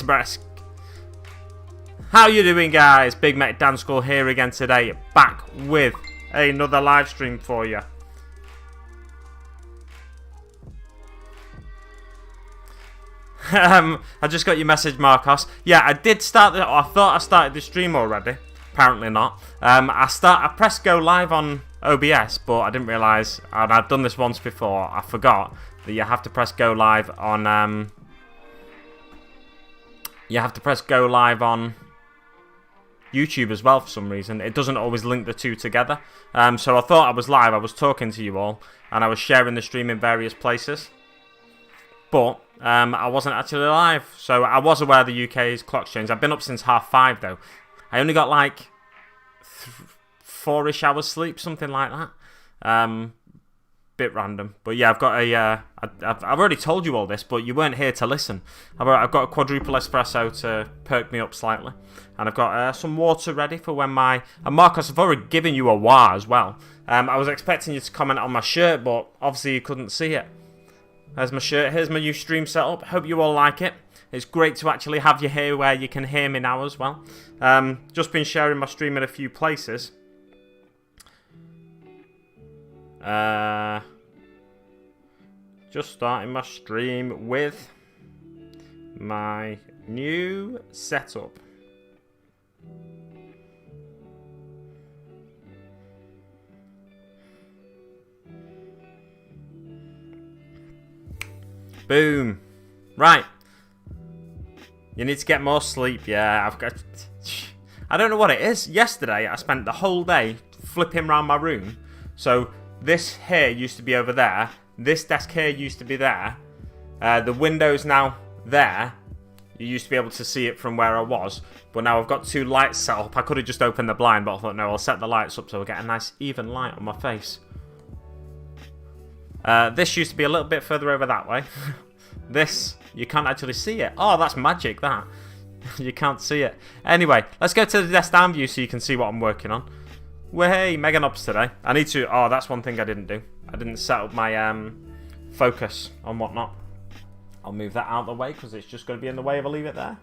Express. How you doing, guys? Big Mech Dance School here again today, back with another live stream for you. I just got your message, Marcos. Yeah, I did start. I thought I started the stream already. Apparently not. I pressed go live on OBS, but I didn't realise, and I'd done this once before. I forgot that you have to press go live on. You have to press go live on YouTube as well for some reason. It doesn't always link the two together. So I thought I was live. I was talking to you all, and I was sharing the stream in various places. But I wasn't actually live, so I was aware the UK's clock's changed. I've been up since 5:30 though. I only got like 4-ish hours sleep, something like that. Bit random, but yeah, I've got a. I've already told you all this, but you weren't here to listen. I've got a quadruple espresso to perk me up slightly, and I've got some water ready for when my. And Marcos, I've already given you a wah as well. I was expecting you to comment on my shirt, but obviously you couldn't see it. There's my shirt. Here's my new stream setup. Hope you all like it. It's great to actually have you here where you can hear me now as well. Just been sharing my stream in a few places. Just starting my stream with my new setup. Boom. Right. You need to get more sleep. Yeah, I don't know what it is. Yesterday, I spent the whole day flipping around my room. So this here used to be over there. This desk here used to be there. The window's now there. You used to be able to see it from where I was. But now I've got 2 lights set up. I could have just opened the blind, but I thought, no, I'll set the lights up so I'll get a nice even light on my face. This used to be a little bit further over that way. This, you can't actually see it. Oh, that's magic, that. You can't see it. Anyway, let's go to the desk down view so you can see what I'm working on. Well, hey, Meganobz today. I need to... Oh, that's one thing I didn't do. I didn't set up my focus on whatnot. I'll move that out of the way because it's just going to be in the way if I leave it there.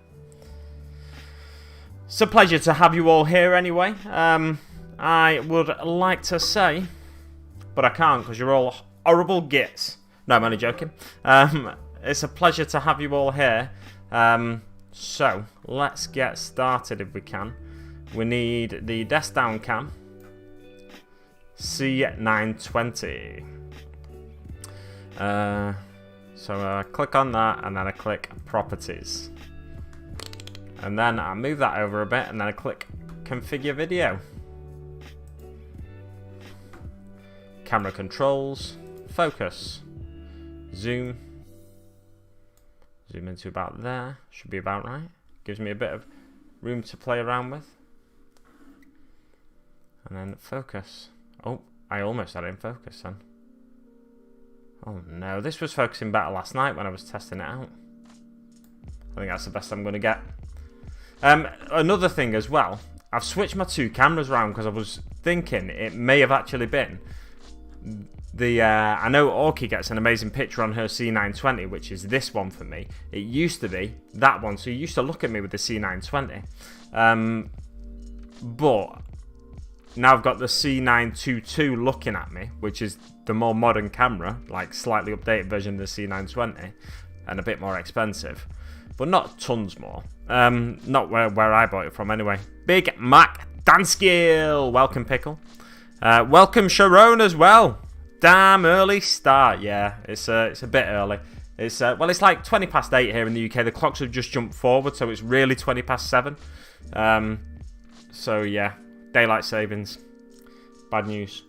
It's a pleasure to have you all here anyway. I would like to say, but I can't because you're all horrible gits. No, I'm only joking. It's a pleasure to have you all here. So, let's get started if we can. We need the desk down cam. C920. So I click on that and then I click properties. And then I move that over a bit and then I click configure video. Camera controls, focus, zoom. Zoom into about there, should be about right. Gives me a bit of room to play around with. And then focus. Oh, I almost had it in focus then. Oh no, this was focusing better last night when I was testing it out. I think that's the best I'm going to get. Another thing as well, I've switched my 2 cameras around because I was thinking it may have actually been the I know Orky gets an amazing picture on her C920, which is this one for me. It used to be that one, so you used to look at me with the C920. But now I've got the C922 looking at me, which is the more modern camera, like slightly updated version of the C920, and a bit more expensive, but not tons more. Not where I bought it from anyway. Big Mac Danskill, welcome Pickle. Welcome Sharon as well. Damn early start, yeah. It's a bit early. It's well, it's like 20 past 8 here in the UK. The clocks have just jumped forward, so it's really 20 past 7. So yeah, daylight savings. Bad news.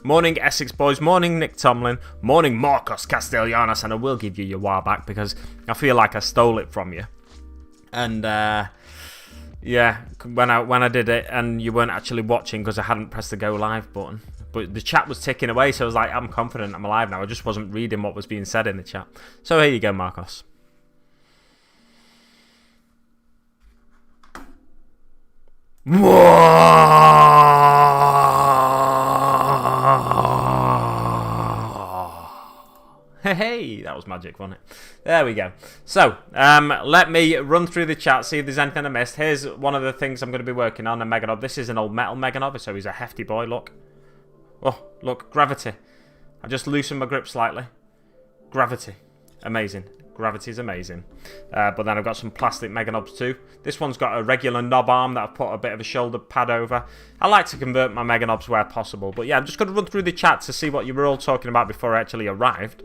Morning Essex boys. Morning Nick Tomlin. Morning Marcos Castellanos. And I will give you your wah back because I feel like I stole it from you. And yeah, when I did it and you weren't actually watching because I hadn't pressed the go live button. But the chat was ticking away, so I was like, I'm confident I'm alive now. I just wasn't reading what was being said in the chat. So here you go, Marcos. Hey, that was magic, wasn't it? There we go. So, let me run through the chat, see if there's anything I missed. Here's one of the things I'm going to be working on, a Meganobz. This is an old metal Meganobz, so he's a hefty boy, look. Oh, look, gravity. I just loosened my grip slightly. Gravity. Amazing. Gravity is amazing. But then I've got some plastic Meganobz too. This one's got a regular knob arm that I've put a bit of a shoulder pad over. I like to convert my Meganobz where possible. But yeah, I'm just going to run through the chat to see what you were all talking about before I actually arrived.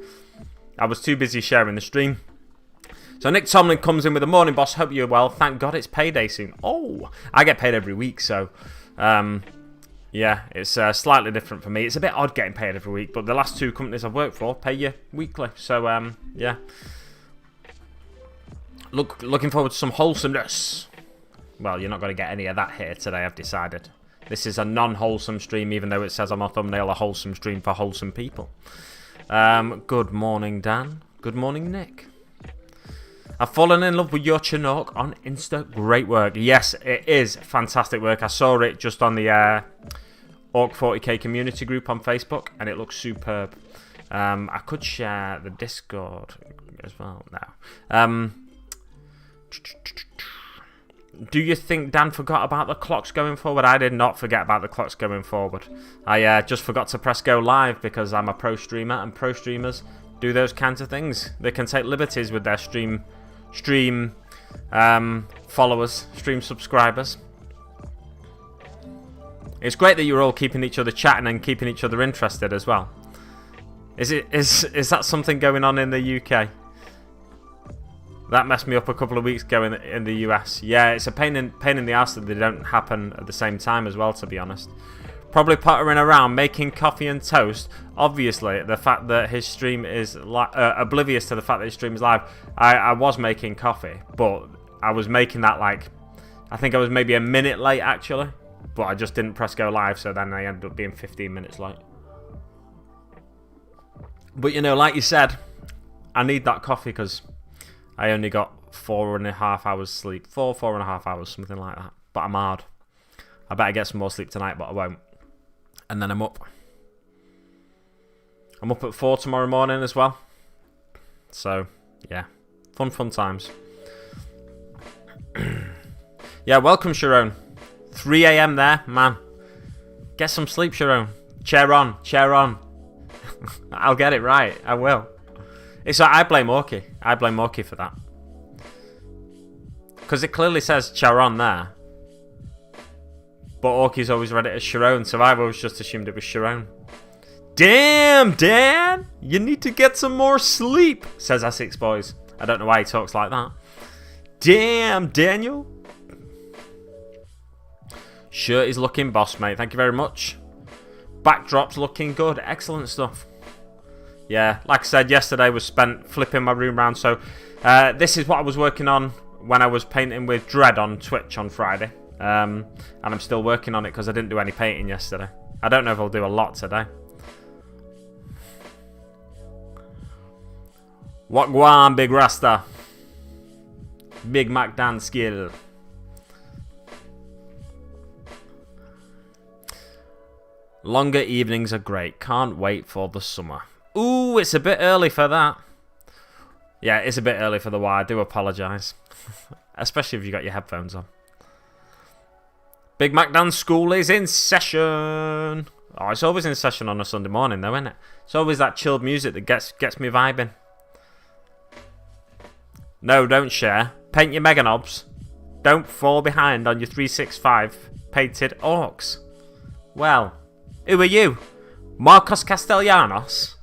I was too busy sharing the stream. So Nick Tomlin comes in with a morning, boss. Hope you're well. Thank God it's payday soon. Oh, I get paid every week, so... yeah, it's slightly different for me. It's a bit odd getting paid every week, but the last 2 companies I've worked for pay you weekly. So, yeah. Looking forward to some wholesomeness. Well, you're not going to get any of that here today, I've decided. This is a non-wholesome stream, even though it says on my thumbnail a wholesome stream for wholesome people. Good morning, Dan. Good morning, Nick. I've fallen in love with your Chinook on Insta. Great work. Yes, it is fantastic work. I saw it just on the Orc 40k community group on Facebook, and it looks superb. I could share the Discord as well now. Do you think Dan forgot about the clocks going forward? I did not forget about the clocks going forward. I just forgot to press go live because I'm a pro streamer, and pro streamers do those kinds of things. They can take liberties with their stream followers, stream subscribers. It's great that you're all keeping each other chatting and keeping each other interested as well. Is that something going on in the UK? That messed me up a couple of weeks ago in the US. Yeah, it's a pain in the ass that they don't happen at the same time as well, to be honest. Probably pottering around, making coffee and toast. Obviously, the fact that his stream is oblivious to the fact that his stream is live. I was making coffee, but I was making that like, I think I was maybe a minute late actually, but I just didn't press go live, so then I ended up being 15 minutes late. But you know, like you said, I need that coffee because I only got 4.5 hours sleep. 4.5 hours, something like that. But I'm hard. I better get some more sleep tonight, but I won't. And then I'm up. I'm up at 4 tomorrow morning as well. So, yeah. Fun times. Yeah, welcome, Sharon. 3 a.m. there, man. Get some sleep, Sharon. Chair on. I'll get it right. I will. It's like I blame Orky. I blame Orky for that. Because it clearly says Charon there. But Orky's always read it as Sharon, so I've always just assumed it was Sharon. Damn, Dan! You need to get some more sleep, says Essex Boys. I don't know why he talks like that. Damn, Daniel! Shirt is looking boss, mate. Thank you very much. Backdrop's looking good. Excellent stuff. Yeah, like I said, yesterday was spent flipping my room around. So this is what I was working on when I was painting with Dread on Twitch on Friday. And I'm still working on it because I didn't do any painting yesterday. I don't know if I'll do a lot today. What guan, Big Rasta? Big Mac Dan skill. Longer evenings are great. Can't wait for the summer. Ooh, it's a bit early for that. Yeah, it's a bit early for the why. I do apologise. Especially if you got your headphones on. Big Mac Dance School is in session. Oh, it's always in session on a Sunday morning though, isn't it? It's always that chilled music that gets me vibing. No, don't share. Paint your Meganobz. Don't fall behind on your 365 painted orcs. Well, who are you? Marcos Castellanos?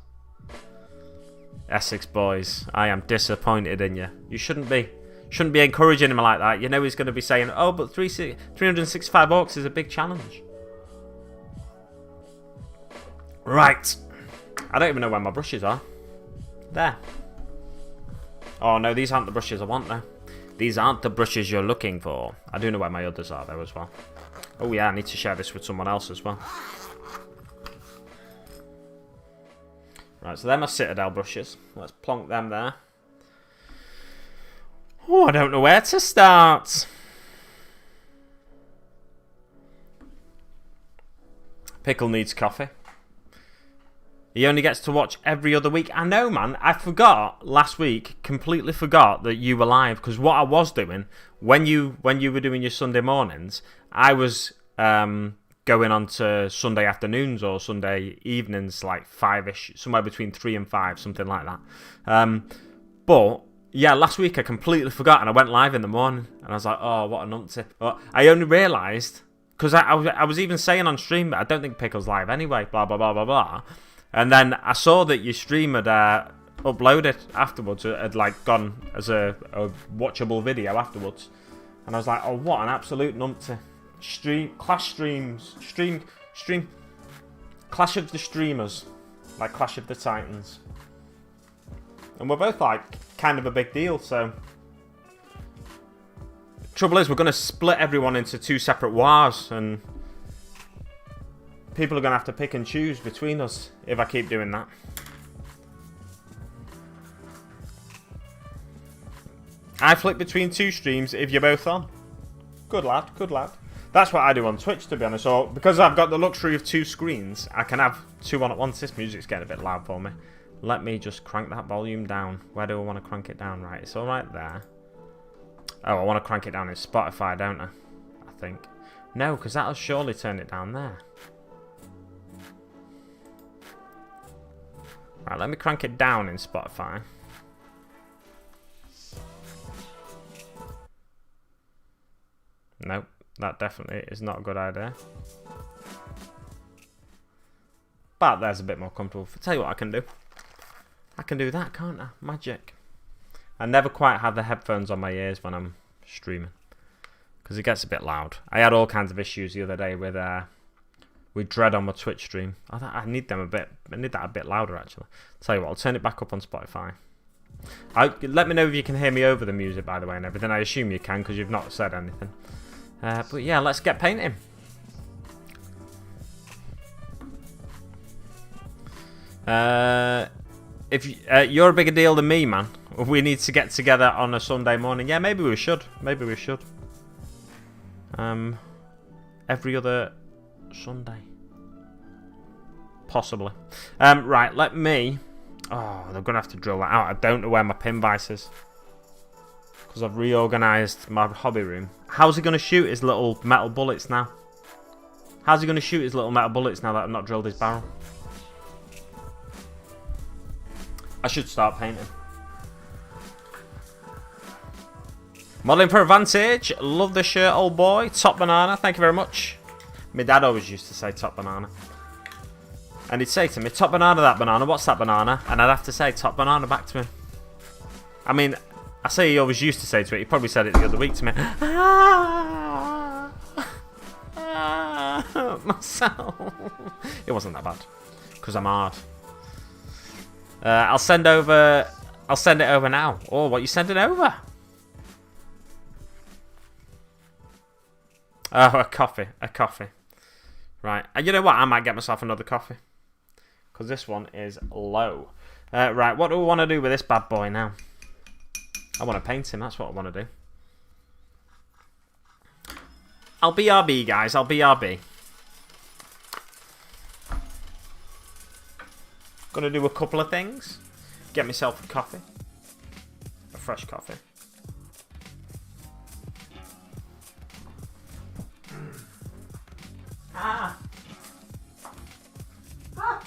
Essex Boys, I am disappointed in you. You shouldn't be. Shouldn't be encouraging him like that. You know he's going to be saying, oh, but 365 orcs is a big challenge. Right. I don't even know where my brushes are. There. Oh, no, these aren't the brushes I want, though. These aren't the brushes you're looking for. I do know where my others are, though, as well. Oh, yeah, I need to share this with someone else as well. Right, so they're my Citadel brushes. Let's plonk them there. Oh, I don't know where to start. Pickle needs coffee. He only gets to watch every other week. I know, man. I forgot last week, completely forgot that you were live, because what I was doing when you were doing your Sunday mornings, I was going on to Sunday afternoons or Sunday evenings, like 5ish, somewhere between 3 and 5, something like that. But yeah, last week I completely forgot, and I went live in the morning, and I was like, oh, what a numpty. But I only realised, because I was even saying on stream that I don't think Pickle's live anyway, blah, blah, blah, blah, blah. And then I saw that your stream had uploaded afterwards, had like gone as a watchable video afterwards. And I was like, oh, what an absolute numpty. Clash of the Streamers, like Clash of the Titans. And we're both like kind of a big deal, so. Trouble is, we're going to split everyone into 2 separate wars, and people are going to have to pick and choose between us if I keep doing that. I flip between 2 streams if you're both on. Good lad, good lad. That's what I do on Twitch, to be honest. So, because I've got the luxury of 2 screens, I can have 2 on at once. This music's getting a bit loud for me. Let me just crank that volume down. Where do I want to crank it down? Right, it's all right there. Oh, I want to crank it down in Spotify, don't I? I think. No, because that'll surely turn it down there. Right, let me crank it down in Spotify. Nope, that definitely is not a good idea. But there's a bit more comfortable. Tell you what I can do. I can do that, can't I? Magic. I never quite have the headphones on my ears when I'm streaming, because it gets a bit loud. I had all kinds of issues the other day with Dread on my Twitch stream. I need them a bit. I need that a bit louder, actually. Tell you what, I'll turn it back up on Spotify. Let me know if you can hear me over the music, by the way, and everything. I assume you can, because you've not said anything. But yeah, let's get painting. If you're a bigger deal than me, man, we need to get together on a Sunday morning. Yeah, maybe we should. Maybe we should. Every other Sunday. Possibly. Right, let me... Oh, they're going to have to drill that out. I don't know where my pin vise is, because I've reorganised my hobby room. How's he going to shoot his little metal bullets now? How's he going to shoot his little metal bullets now that I've not drilled his barrel? I should start painting. Modelling for Advantage. Love the shirt, old boy. Top banana. Thank you very much. My dad always used to say top banana. And he'd say to me, top banana, that banana. What's that banana? And I'd have to say top banana back to him. I mean, I say he always used to say to it. He probably said it the other week to me. Myself. It wasn't that bad, because I'm hard. I'll send it over now. Oh, what are you sending over? Oh, a coffee. Right. And you know what? I might get myself another coffee, because this one is low. Right, what do we want to do with this bad boy now? I want to paint him. That's what I want to do. I'll BRB, guys. I'll BRB. Gonna do a couple of things. Get myself a coffee. A fresh coffee. Ah! Ah!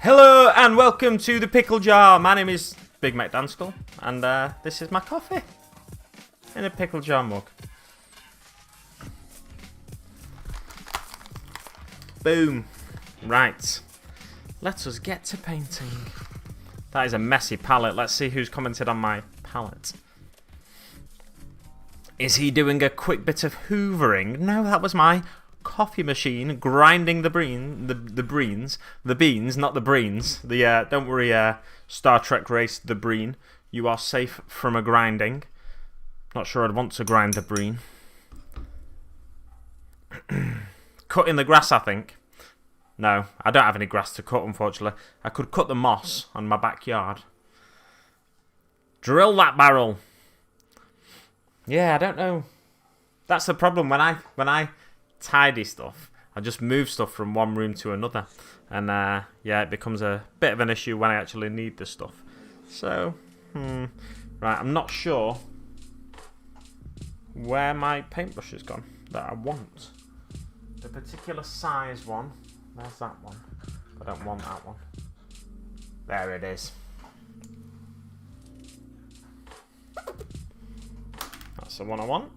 Hello and welcome to the Pickle Jar. My name is Big Mac Danskull, and this is my coffee in a pickle jar mug. Boom. Right. Let us get to painting. That is a messy palette. Let's see who's commented on my palette. Is he doing a quick bit of hoovering? No, that was my coffee machine grinding the beans, not the breens. Don't worry, Star Trek race, the breen. You are safe from a grinding. Not sure I'd want to grind the breen. Cutting the grass, I think. No, I don't have any grass to cut, unfortunately. I could cut the moss on my backyard. Drill that barrel. Yeah, I don't know. That's the problem when I tidy stuff. I just move stuff from one room to another, and yeah, it becomes a bit of an issue when I actually need the stuff. So, right, I'm not sure where my paintbrush has gone that I want. The particular size one. Where's that one? I don't want that one. There it is. That's the one I want.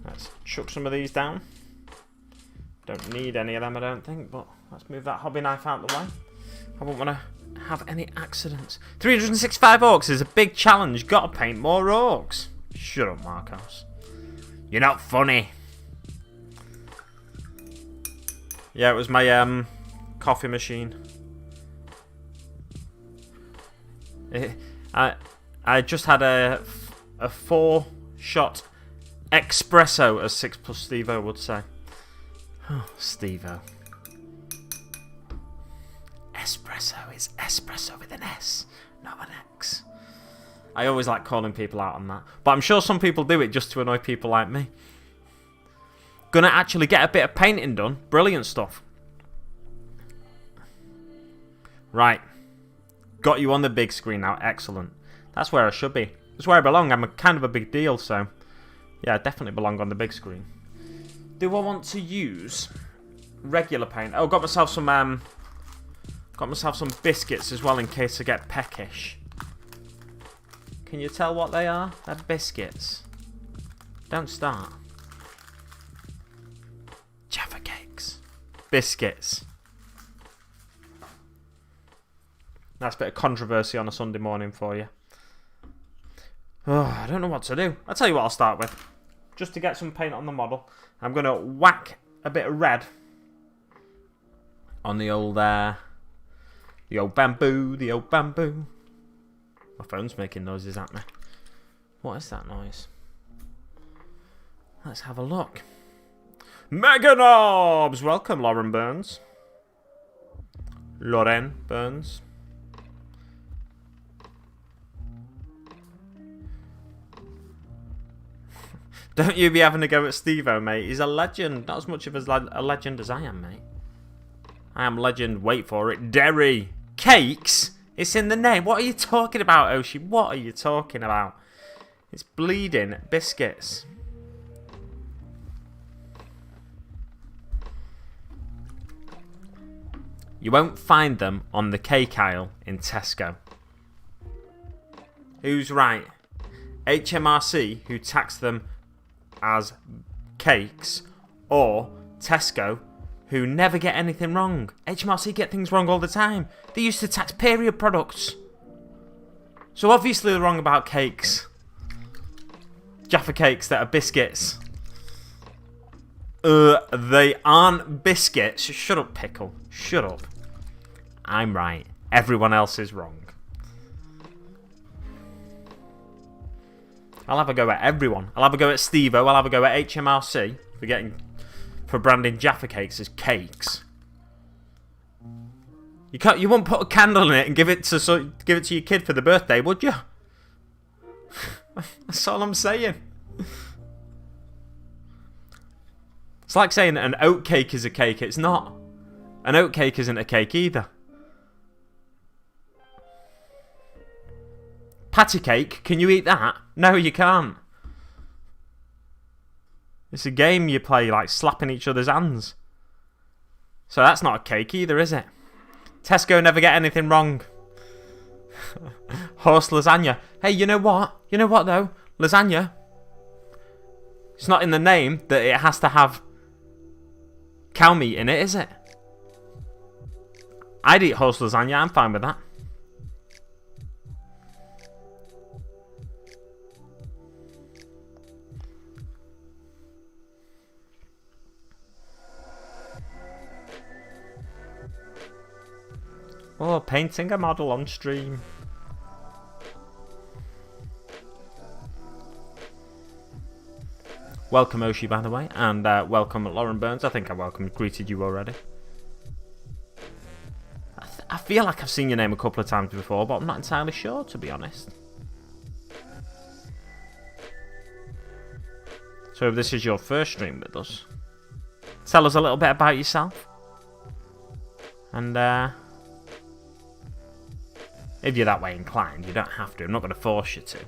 Let's chuck some of these down. Don't need any of them, I don't think, but let's move that hobby knife out of the way. I won't want to have any accidents. 365 orcs is a big challenge. Gotta paint more orcs. Shut up, Marcos. You're not funny. Yeah, it was my coffee machine. I just had a 4-shot espresso, as 6 Plus Steve-O would say. Oh, Steve-O. Espresso is espresso with an S, not an X. I always like calling people out on that. But I'm sure some people do it just to annoy people like me. Gonna actually get a bit of painting done. Brilliant stuff. Right. Got you on the big screen now. Excellent. That's where I should be. That's where I belong. I'm kind of a big deal, so yeah, I definitely belong on the big screen. Do I want to use regular paint? Oh, got myself some biscuits as well in case I get peckish. Can you tell what they are? They're biscuits. Don't start. Jaffa cakes. Biscuits. That's a bit of controversy on a Sunday morning for you. Oh, I don't know what to do. I'll tell you what I'll start with. Just to get some paint on the model, I'm going to whack a bit of red on the old bamboo. My phone's making noises at me. What is that noise? Let's have a look. Meganobz! Welcome, Lauren Burns. Lauren Burns. Don't you be having a go at Steve-O, mate. He's a legend. Not as much of a legend as I am, mate. I am legend, wait for it, Derry. Cakes? It's in the name. What are you talking about, Oshi? What are you talking about? It's bleeding biscuits. You won't find them on the cake aisle in Tesco. Who's right? HMRC, who tax them as cakes, or Tesco, who never get anything wrong. HMRC get things wrong all the time. They used to tax period products. So obviously they're wrong about cakes. Jaffa cakes that are biscuits. They aren't biscuits. Shut up, Pickle. Shut up. I'm right. Everyone else is wrong. I'll have a go at everyone. I'll have a go at Steve-O. I'll have a go at HMRC for branding Jaffa cakes as cakes. You won't put a candle in it and give it to your kid for the birthday, would you? That's all I'm saying. It's like saying an oat cake is a cake. It's not. An oat cake isn't a cake either. Patty cake, can you eat that? No, you can't. It's a game you play, like slapping each other's hands. So that's not a cake either, is it? Tesco never get anything wrong. Horse lasagna. Hey, you know what? You know what though? Lasagna. It's not in the name that it has to have cow meat in it, is it? I'd eat horse lasagna. I'm fine with that. Oh, painting a model on stream. Welcome Oshi, by the way, and welcome Lauren Burns. I think I greeted you already. I feel like I've seen your name a couple of times before, but I'm not entirely sure, to be honest. So if this is your first stream with us, tell us a little bit about yourself. And if you're that way inclined, you don't have to. I'm not going to force you to.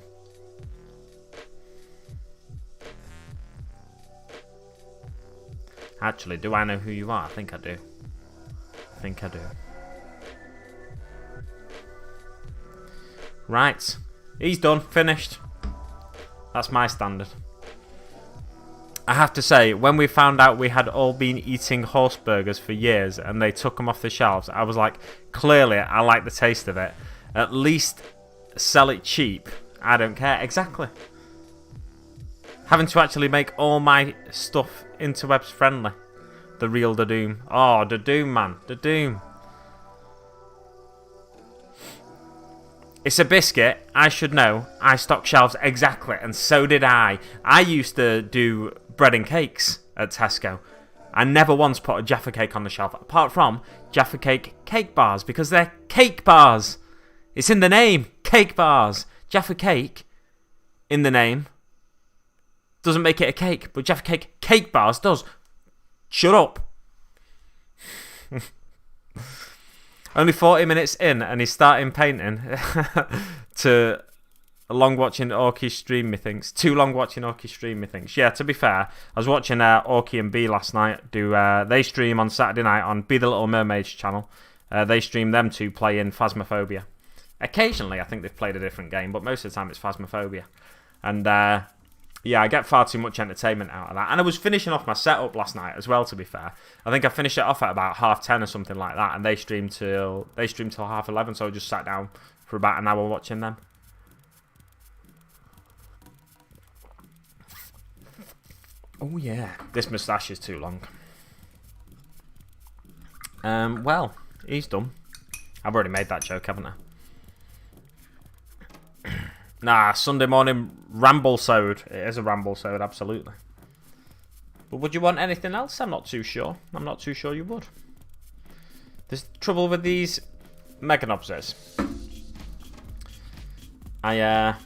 Actually, do I know who you are? I think I do. Right. He's done. Finished. That's my standard. I have to say, when we found out we had all been eating horse burgers for years and they took them off the shelves, I was like, clearly I like the taste of it. At least sell it cheap. I don't care. Exactly. Having to actually make all my stuff interwebs friendly. The real Dadoom. Oh, Dadoom, man. Dadoom. It's a biscuit. I should know. I stock shelves exactly. And so did I. I used to do bread and cakes at Tesco. I never once put a Jaffa cake on the shelf. Apart from Jaffa cake bars. Because they're cake bars. It's in the name. Cake bars. Jaffa cake in the name doesn't make it a cake. But Jaffa cake bars does. Shut up. Only 40 minutes in and he's starting painting to long watching Orky stream, methinks. Too long watching Orky stream, methinks. Yeah, to be fair, I was watching Orky and B last night. They stream on Saturday night on Be the Little Mermaid's channel. They stream them two playing Phasmophobia. Occasionally, I think they've played a different game, but most of the time it's Phasmophobia. And yeah, I get far too much entertainment out of that. And I was finishing off my setup last night as well, to be fair. I think I finished it off at about 10:30 or something like that, and they streamed till 11:30, so I just sat down for about an hour watching them. Oh yeah, this moustache is too long. Well, he's done. I've already made that joke, haven't I? Nah, Sunday morning ramble-sode. It is a ramble-sode, absolutely. But would you want anything else? I'm not too sure. I'm not too sure you would. There's trouble with these Meganobz. I'm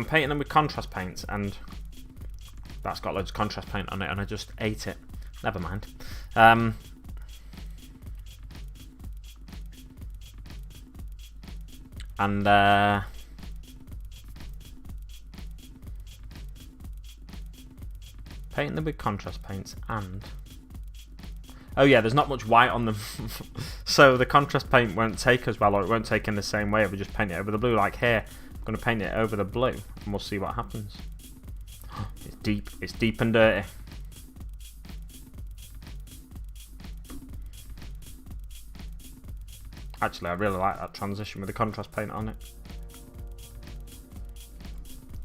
painting them with contrast paints, and that's got loads of contrast paint on it, and I just ate it. Never mind. And painting them with contrast paints, and oh yeah, there's not much white on them. So the contrast paint won't take as well, or it won't take in the same way if we just paint it over the blue. Like here, I'm going to paint it over the blue and we'll see what happens. It's deep and dirty. Actually, I really like that transition with the contrast paint on it.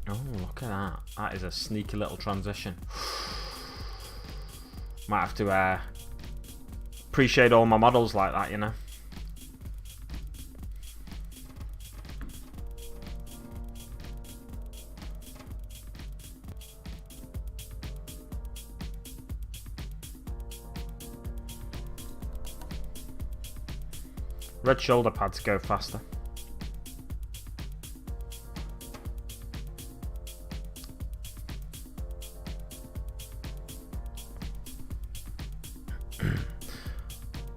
Oh, look at that. That is a sneaky little transition. Might have to appreciate all my models like that, you know. Red shoulder pads go faster.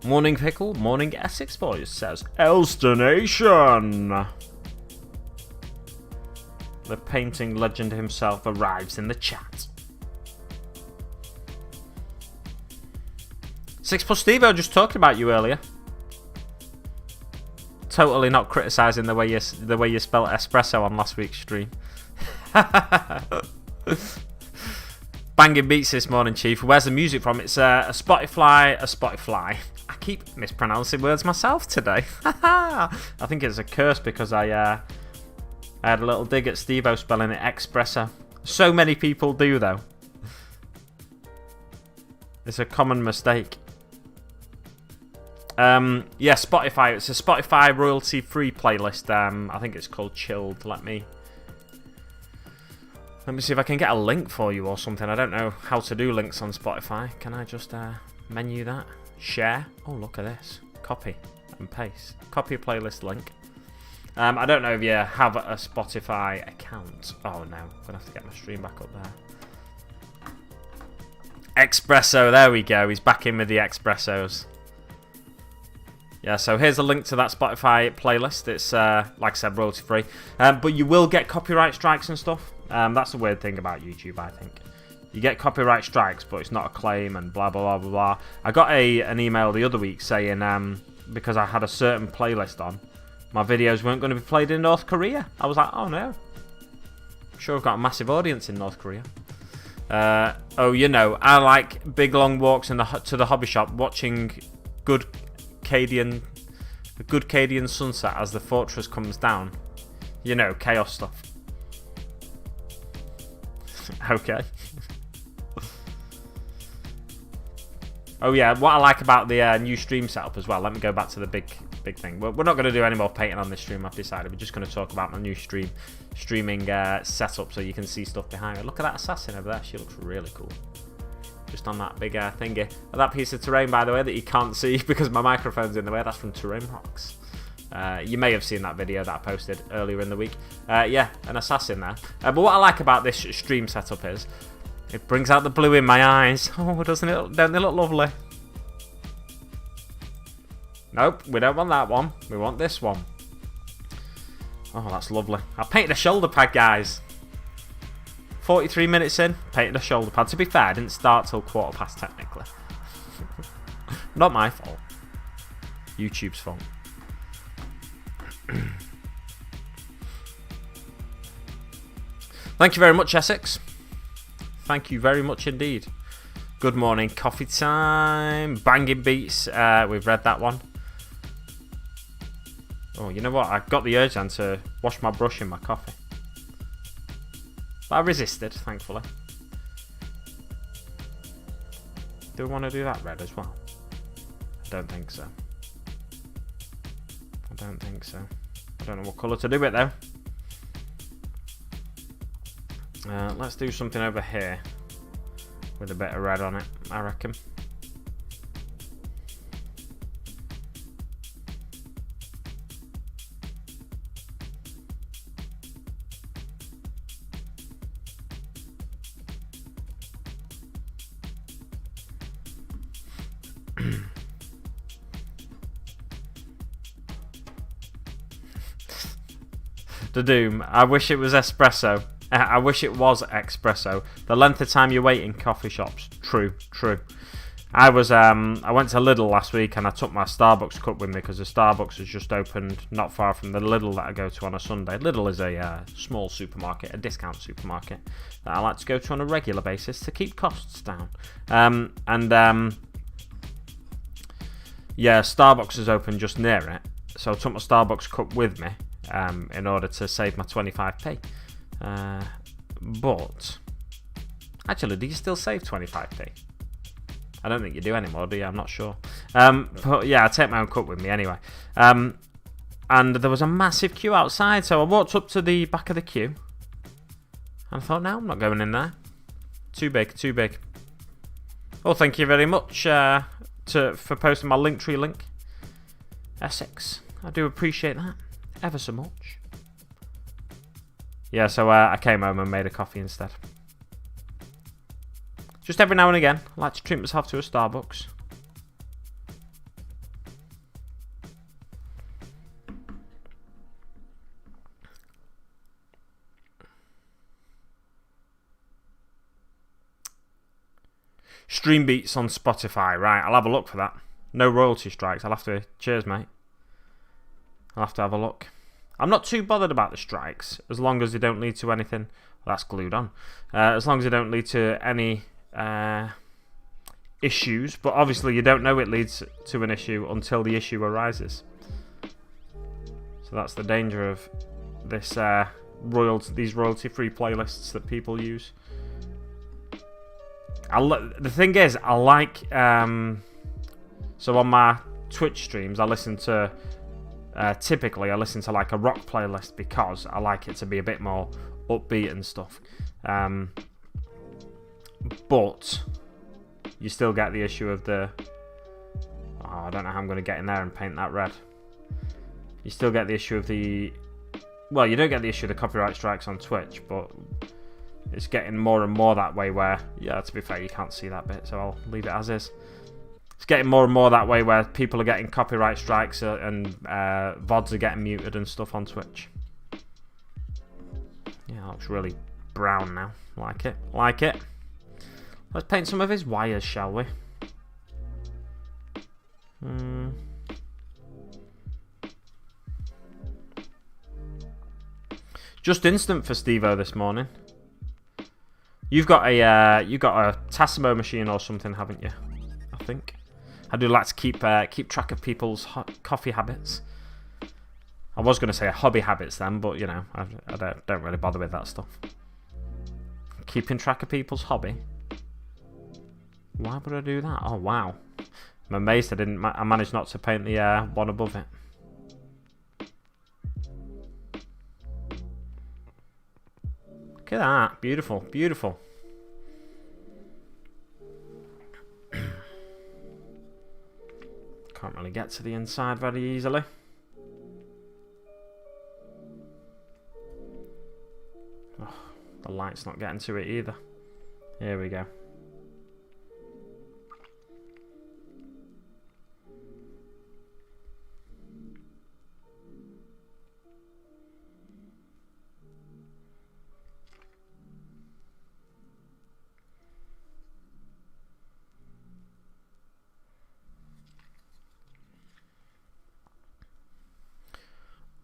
Morning Pickle, morning Essex boys, says Elstonation. The painting legend himself arrives in the chat. 6+ Steve, I was just talking about you earlier. Totally not criticising the way you spelled espresso on last week's stream. Banging beats this morning, Chief. Where's the music from? It's a Spotify. I keep mispronouncing words myself today. I think it's a curse because I had a little dig at Steve-O spelling it espresso. So many people do, though. It's a common mistake. Yeah, Spotify. It's a Spotify royalty-free playlist. I think it's called Chilled. Let me see if I can get a link for you or something. I don't know how to do links on Spotify. Can I just menu that? Share. Oh, look at this. Copy and paste. Copy a playlist link. I don't know if you have a Spotify account. Oh no, I'm gonna have to get my stream back up there. Espresso. There we go. He's back in with the espressos. Yeah, so here's a link to that Spotify playlist. It's, like I said, royalty-free. But you will get copyright strikes and stuff. That's the weird thing about YouTube, I think. You get copyright strikes, but it's not a claim and blah, blah, blah, blah, blah. I got an email the other week saying because I had a certain playlist on, my videos weren't going to be played in North Korea. I was like, oh no. I'm sure I've got a massive audience in North Korea. Oh, you know, I like big long walks to the hobby shop, watching a good Cadian sunset as the fortress comes down. You know, chaos stuff. Okay. Oh yeah, what I like about the new stream setup as well. Let me go back to the big thing. We're not going to do any more painting on this stream, I've decided. We're just going to talk about my new streaming setup so you can see stuff behind it. Look at that assassin over there. She looks really cool. Just on that big thingy. That piece of terrain, by the way, that you can't see because my microphone's in the way, that's from Terrain Rocks. You may have seen that video that I posted earlier in the week. Yeah, an assassin there. But what I like about this stream setup is it brings out the blue in my eyes. Oh, doesn't it? Don't they look lovely? Nope, we don't want that one. We want this one. Oh, that's lovely. I painted a shoulder pad, guys. 43 minutes in, painted a shoulder pad. To be fair, I didn't start till 1:15 technically. Not my fault. YouTube's fault. Thank you very much, Essex. Thank you very much indeed. Good morning, coffee time. Banging beats. We've read that one. Oh, you know what? I got the urge then to wash my brush in my coffee. But I resisted, thankfully. Do we want to do that red as well? I don't think so. I don't think so. I don't know what colour to do it though. Let's do something over here with a bit of red on it, I reckon. The Doom. I wish it was espresso. I wish it was espresso. The length of time you wait in coffee shops. True. I went to Lidl last week and I took my Starbucks cup with me because the Starbucks has just opened not far from the Lidl that I go to on a Sunday. Lidl is a small supermarket, a discount supermarket that I like to go to on a regular basis to keep costs down. Yeah, Starbucks has opened just near it. So I took my Starbucks cup with me in order to save my 25p. But actually, do you still save 25p? I don't think you do anymore, do you? I'm not sure. But yeah, I take my own cup with me anyway. And there was a massive queue outside, so I walked up to the back of the queue. And I thought, no, I'm not going in there. Too big, too big. Well, thank you very much for posting my Linktree link. Essex. I do appreciate that. Ever so much. Yeah, so I came home and made a coffee instead. Just every now and again, I like to treat myself to a Starbucks. Stream beats on Spotify. Right, I'll have a look for that. No royalty strikes. I'll have to... Cheers, mate. I'll have to have a look. I'm not too bothered about the strikes, as long as they don't lead to anything... Well, that's glued on. As long as they don't lead to any issues. But obviously, you don't know it leads to an issue until the issue arises. So that's the danger of this these royalty-free playlists that people use. The thing is, I like... so on my Twitch streams, I listen to... typically, I listen to like a rock playlist because I like it to be a bit more upbeat and stuff. But you still get the issue of the... Oh, I don't know how I'm going to get in there and paint that red. You still get the issue of the... Well, you don't get the issue of the copyright strikes on Twitch, but... It's getting more and more that way where, yeah, to be fair, you can't see that bit, so I'll leave it as is. It's getting more and more that way where people are getting copyright strikes and VODs are getting muted and stuff on Twitch. Yeah, that looks really brown now. Like it. Like it. Let's paint some of his wires, shall we? Just instant for Steve-O this morning. You've got a Tassimo machine or something, haven't you? I think. I do like to keep track of people's coffee habits. I was going to say hobby habits then, but you know, I don't really bother with that stuff. Keeping track of people's hobby. Why would I do that? Oh wow, I'm amazed I managed not to paint the one above it. Look at that. Beautiful. Beautiful. Can't really get to the inside very easily. Oh, the light's not getting to it either. Here we go.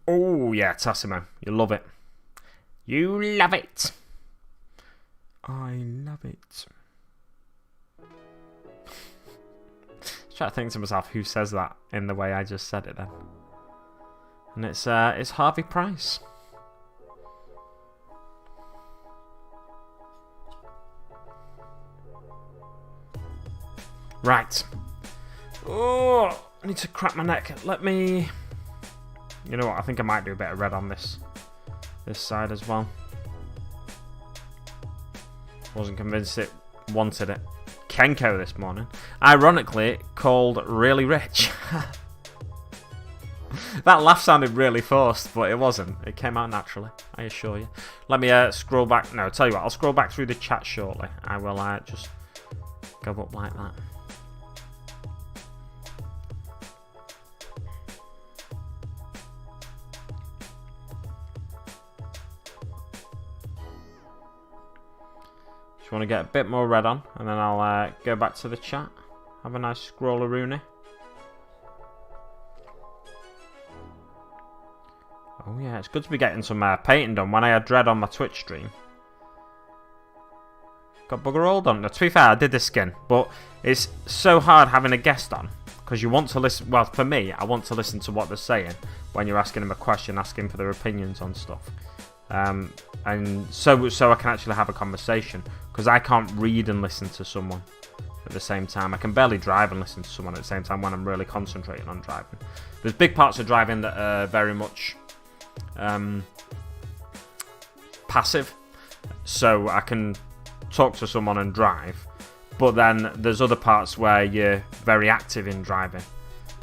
Oh, yeah, Tassimo. You love it. You love it. I love it. I try to think to myself, who says that in the way I just said it then? And it's Harvey Price. Right. Oh, I need to crack my neck. Let me... You know what? I think I might do a bit of red on this side as well. Wasn't convinced it wanted it. Kenko this morning. Ironically, called Really Rich. That laugh sounded really forced, but it wasn't. It came out naturally, I assure you. Let me scroll back. No, I'll tell you what. I'll scroll back through the chat shortly. I will just go up like that. Just want to get a bit more red on, and then I'll go back to the chat. Have a nice scroll-a-rooney. Oh yeah, it's good to be getting some painting done. When I had dread on my Twitch stream, got bugger all done. Now, to be fair, I did the skin, but it's so hard having a guest on because you want to listen. Well, for me, I want to listen to what they're saying when you're asking them a question, asking for their opinions on stuff, and so I can actually have a conversation, because I can't read and listen to someone at the same time. I can barely drive and listen to someone at the same time when I'm really concentrating on driving. There's big parts of driving that are very much passive, so I can talk to someone and drive, but then there's other parts where you're very active in driving,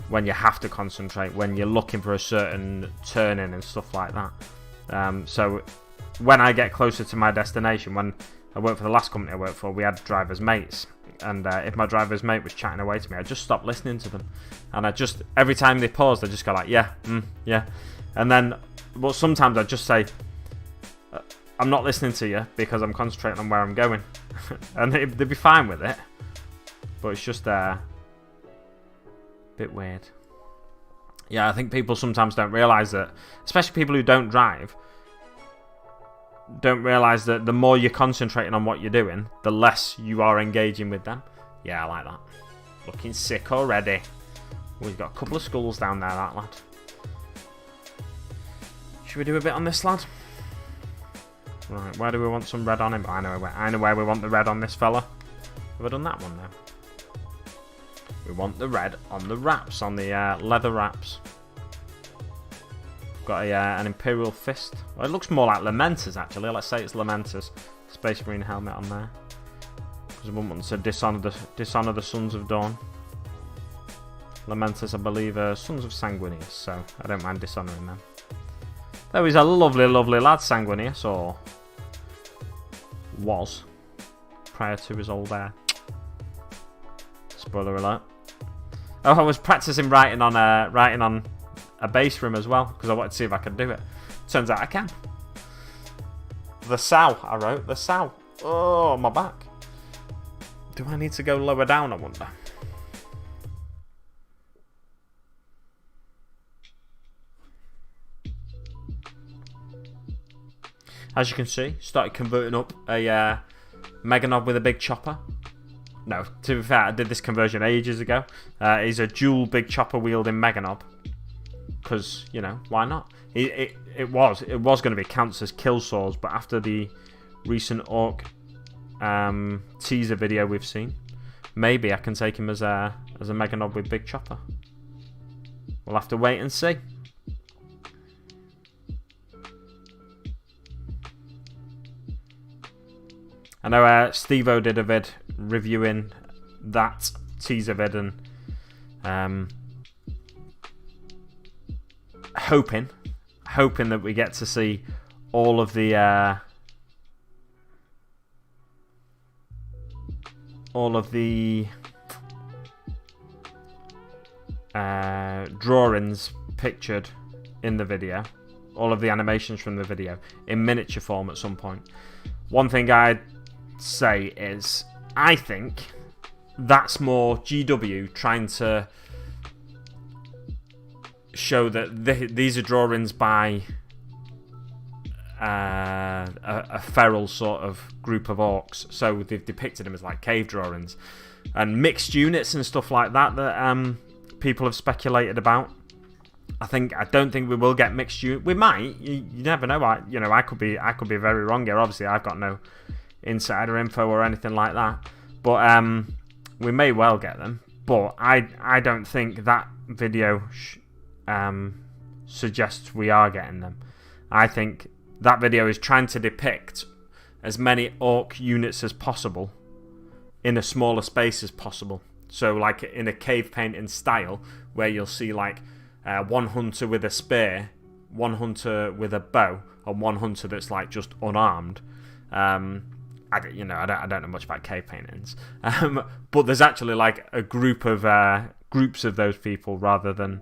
when you have to concentrate, when you're looking for a certain turning and stuff like that. So when I get closer to my destination, when I worked for the last company I worked for, we had drivers' mates, and if my driver's mate was chatting away to me, I just stopped listening to them, and I just, every time they paused, I just go like, yeah, yeah, and then, well, sometimes I just say, I'm not listening to you because I'm concentrating on where I'm going, and they'd be fine with it, but it's just a bit weird. Yeah, I think people sometimes don't realise that, especially people who don't drive, don't realise that the more you're concentrating on what you're doing, the less you are engaging with them. Yeah, I like that. Looking sick already. We've got a couple of schools down there, that lad. Should we do a bit on this lad? Right, where do we want some red on him? I know where we want the red on this fella. Have I done that one now? We want the red on the wraps, on the leather wraps. Got an Imperial Fist. Well, it looks more like Lamenter's, actually. Let's say it's Lamenter's. Space Marine helmet on there. Because I wouldn't want to dishonour the Sons of Dawn. Lamenter's, I believe, are Sons of Sanguinius, so I don't mind dishonouring them. Though he's a lovely, lovely lad, Sanguinius, or was, prior to his old spoiler alert. Oh, I was practising writing on a base room as well, because I wanted to see if I could do it. Turns out I can. The sow, I wrote. The sow. Oh, my back. Do I need to go lower down, I wonder? As you can see, started converting up a Meganobz with a big chopper. No, to be fair, I did this conversion ages ago. He's a dual big chopper wielding Meganobz. Because, you know, why not? It was going to be counts as kill saws, but after the recent Orc teaser video we've seen, maybe I can take him as a Meganobz with big chopper. We'll have to wait and see. I know Steve-O did a vid reviewing that teaser vid, and hoping that we get to see all of the drawings pictured in the video, all of the animations from the video in miniature form at some point. One thing I'd say is, I think that's more GW trying to show that these are drawings by a feral sort of group of orcs, so they've depicted them as like cave drawings and mixed units and stuff like that people have speculated about. I don't think we will get mixed units. We might. You never know. I could be very wrong here. Obviously, I've got no insider info or anything like that, but we may well get them. But I don't think that video suggests we are getting them. I think that video is trying to depict as many orc units as possible in a smaller space as possible. So like in a cave painting style, where you'll see like one hunter with a spear, one hunter with a bow, and one hunter that's like just unarmed. I don't know much about cave paintings, but there's actually like a groups of those people, rather than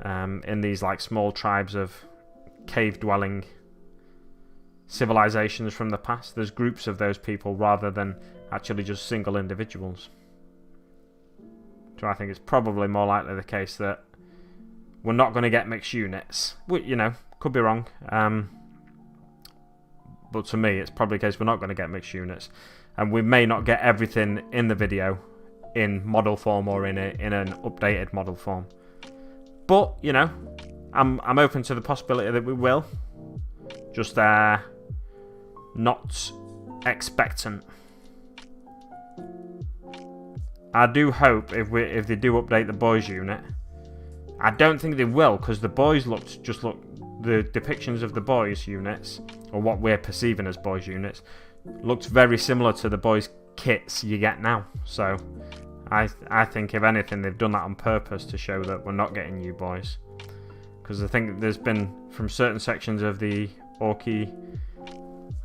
in these like small tribes of cave dwelling civilizations from the past. There's groups of those people rather than actually just single individuals. So I think it's probably more likely the case that we're not going to get mixed units. Could be wrong. But to me, it's probably the case we're not going to get mixed units. And we may not get everything in the video in model form or in an updated model form. But you know, I'm open to the possibility that we will. Just not expectant. I do hope if they do update the boys unit. I don't think they will, because the boys the depictions of the boys units, or what we're perceiving as boys units, looked very similar to the boys kits you get now. So I think if anything they've done that on purpose to show that we're not getting new boys, because I think there's been from certain sections of the Orky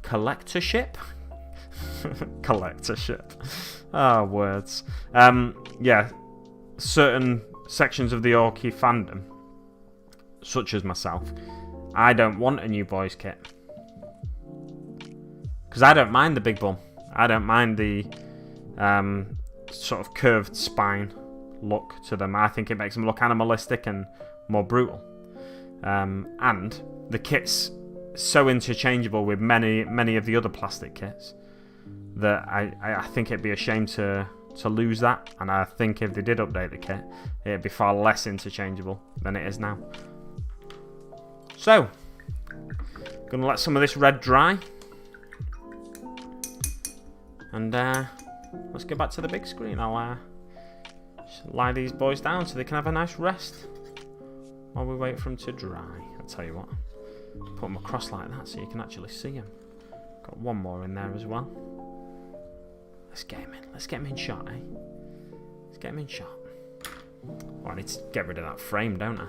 collectorship. Words. Yeah, certain sections of the Orky fandom, such as myself, I don't want a new boys kit, because I don't mind the big bum. I don't mind the sort of curved spine look to them. I think it makes them look animalistic and more brutal. And the kit's so interchangeable with many of the other plastic kits that I think it'd be a shame to lose that. And I think if they did update the kit, it'd be far less interchangeable than it is now. So, gonna let some of this red dry, and let's go back to the big screen. I'll lie these boys down so they can have a nice rest while we wait for them to dry. I'll tell you what, put them across like that so you can actually see them. Got one more in there as well. Let's get him in. Let's get him in shot, eh? Let's get him in shot. Oh, I need to get rid of that frame, don't I?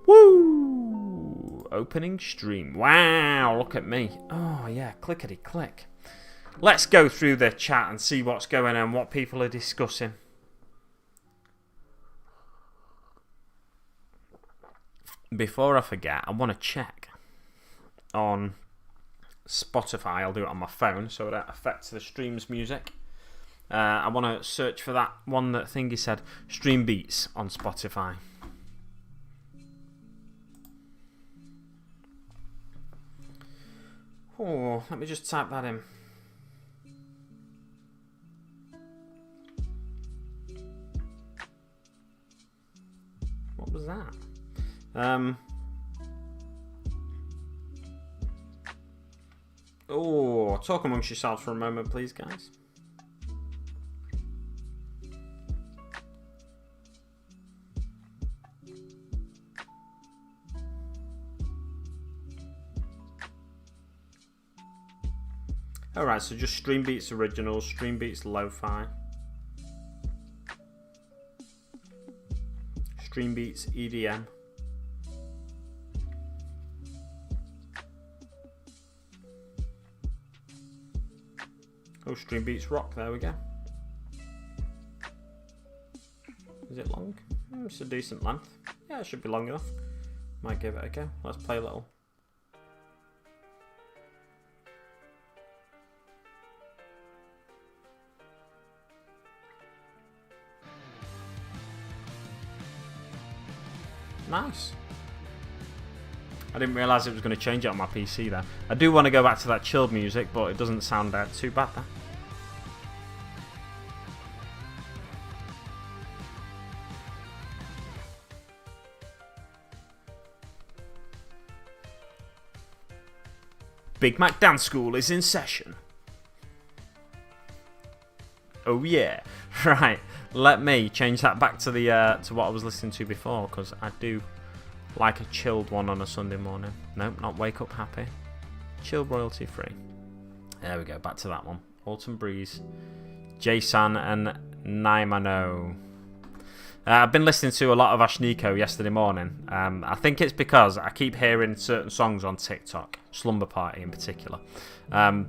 Woo! Opening stream. Wow, look at me. Oh, yeah, clickety click. Let's go through the chat and see what's going on, what people are discussing. Before I forget, I want to check on Spotify. I'll do it on my phone so it affects the stream's music. I want to search for that one that Thingy said, Stream Beats on Spotify. Oh, let me just type that in. What was that? Oh, talk amongst yourselves for a moment, please, guys. Alright, so just Stream Beats Originals, Stream Beats Lo-Fi, Stream Beats EDM, oh, Stream Beats Rock, there we go. Is it long? It's a decent length. Yeah, it should be long enough. Might give it a go. Let's play a little. Nice. I didn't realise it was going to change it on my PC there. I do want to go back to that chilled music, but it doesn't sound too bad there. Big Mac Dance School is in session. Oh yeah. Right. Let me change that back to the to what I was listening to before, because I do like a chilled one on a Sunday morning. Nope, not Wake Up Happy. Chilled, royalty free. There we go, back to that one. Autumn Breeze, Jason and Naimano. I've been listening to a lot of Ashniko yesterday morning. I think it's because I keep hearing certain songs on TikTok, Slumber Party in particular. And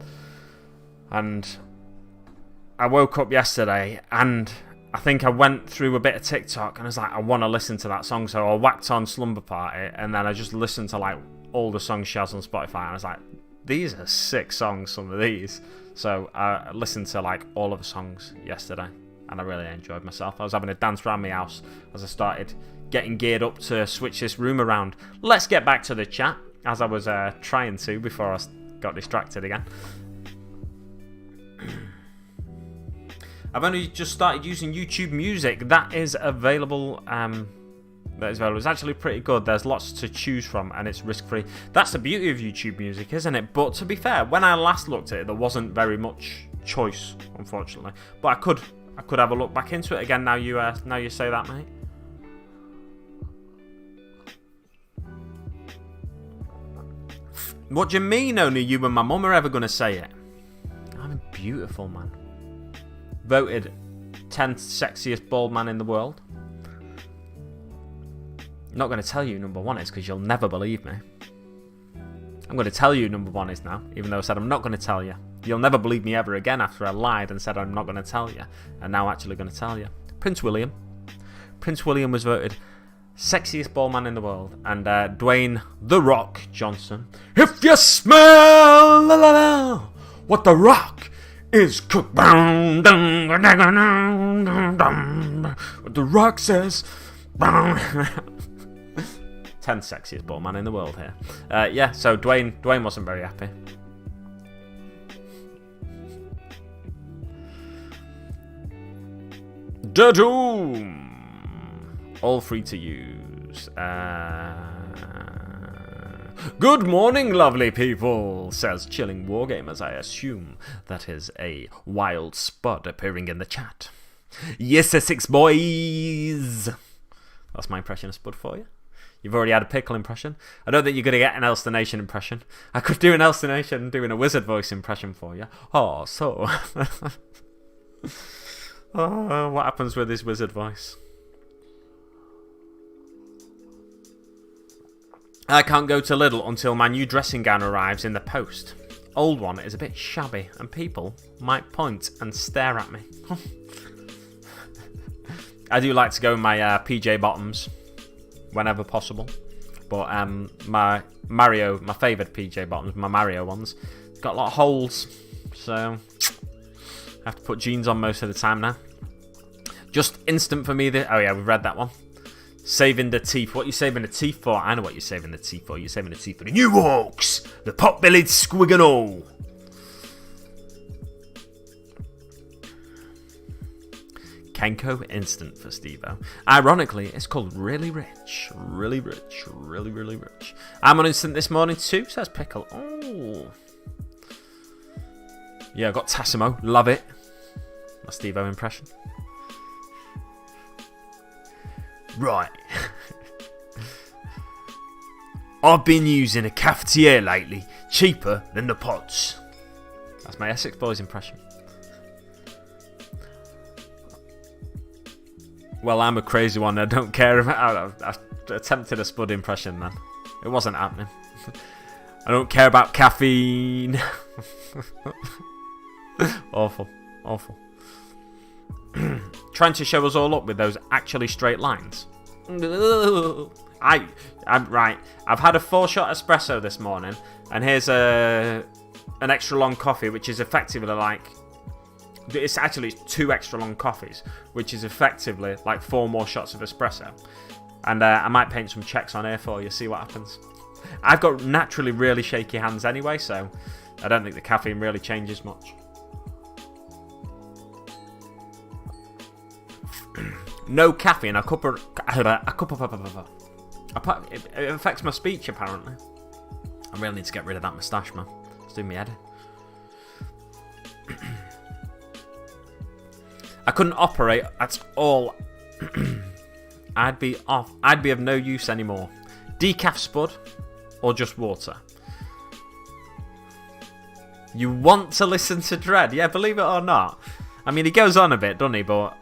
I woke up yesterday and I think I went through a bit of TikTok and I was like, I want to listen to that song. So I whacked on Slumber Party and then I just listened to like all the songs she has on Spotify. And I was like, these are sick songs, some of these. So I listened to like all of the songs yesterday and I really enjoyed myself. I was having a dance around my house as I started getting geared up to switch this room around. Let's get back to the chat, as I was trying to before I got distracted again. I've only just started using YouTube Music. That is available. It's actually pretty good. There's lots to choose from, and it's risk-free. That's the beauty of YouTube Music, isn't it? But to be fair, when I last looked at it, there wasn't very much choice, unfortunately. But I could have a look back into it again. Now you say that, mate. What do you mean? Only you and my mum are ever gonna say it? I'm beautiful, man. Voted 10th sexiest bald man in the world. I'm not going to tell you number 1 is because you'll never believe me. I'm going to tell you number 1 is now, even though I said I'm not going to tell you. You'll never believe me ever again after I lied and said I'm not going to tell you. And now I'm actually going to tell you. Prince William. Prince William was voted sexiest bald man in the world. And Dwayne The Rock Johnson. If you smell what The Rock is cooked. What The Rock says. 10th sexiest bald man in the world here. Yeah, so Dwayne wasn't very happy. Da Doom. All free to use. Good morning, lovely people, says Chilling Wargamers. I assume that is a wild spud appearing in the chat. Yes, six boys. That's my impression of Spud for you. You've already had a pickle impression. I don't think you're going to get an Elster Nation impression. I could do an Elster Nation doing a wizard voice impression for you. Oh, so. Oh, what happens with this wizard voice? I can't go to Lidl until my new dressing gown arrives in the post. Old one is a bit shabby and people might point and stare at me. I do like to go in my PJ bottoms whenever possible, but my favoured PJ bottoms, my Mario ones, got a lot of holes, so I have to put jeans on most of the time now. Just instant for me. Oh yeah, we've read that one. Saving the teeth. What are you saving the teeth for? I know what you're saving the teeth for. You're saving the teeth for the New Hawks, the pot-bellied squiggle. Kenko instant for Steve-O. Ironically, it's called Really Rich. Really rich. Really, really rich. I'm on instant this morning too, says Pickle. Oh. Yeah, I got Tassimo. Love it. My Steve-O impression. Right. I've been using a cafetiere lately. Cheaper than the pots. That's my Essex Boys impression. Well, I'm a crazy one. I don't care about. I attempted a Spud impression, man. It wasn't happening. I don't care about caffeine. Awful. Awful. Trying to show us all up with those actually straight lines. I'm right. I've had a 4-shot espresso this morning, and here's an extra long coffee, which is effectively like. It's actually 2 extra long coffees, which is effectively like 4 more shots of espresso. And I might paint some checks on here for you, see what happens. I've got naturally really shaky hands anyway, so I don't think the caffeine really changes much. No caffeine, it affects my speech apparently. I really need to get rid of that moustache, man. It's doing me head. I couldn't operate at all. I'd be off. I'd be of no use anymore. Decaf Spud or just water? You want to listen to Dread? Yeah, believe it or not. I mean, he goes on a bit, doesn't he? But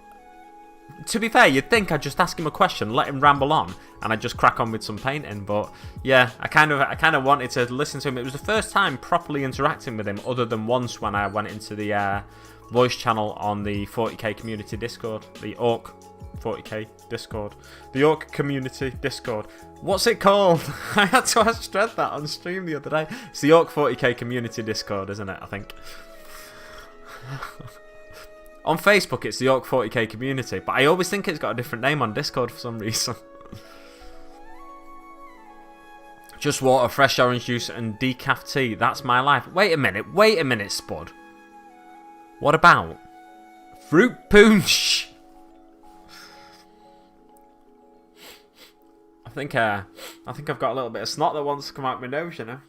to be fair, you'd think I'd just ask him a question, let him ramble on, and I'd just crack on with some painting. But yeah, I kind of wanted to listen to him. It was the first time properly interacting with him, other than once when I went into the voice channel on the 40k community Discord, the Orc 40k Discord, the Orc community Discord. What's it called? I had to ask Dread that on stream the other day. It's the Orc 40k community Discord, isn't it? I think. On Facebook, it's the Orc 40k community, but I always think it's got a different name on Discord for some reason. Just water, fresh orange juice, and decaf tea. That's my life. Wait a minute, Spud. What about Fruit punch. I think I've got a little bit of snot that wants to come out my nose, you know.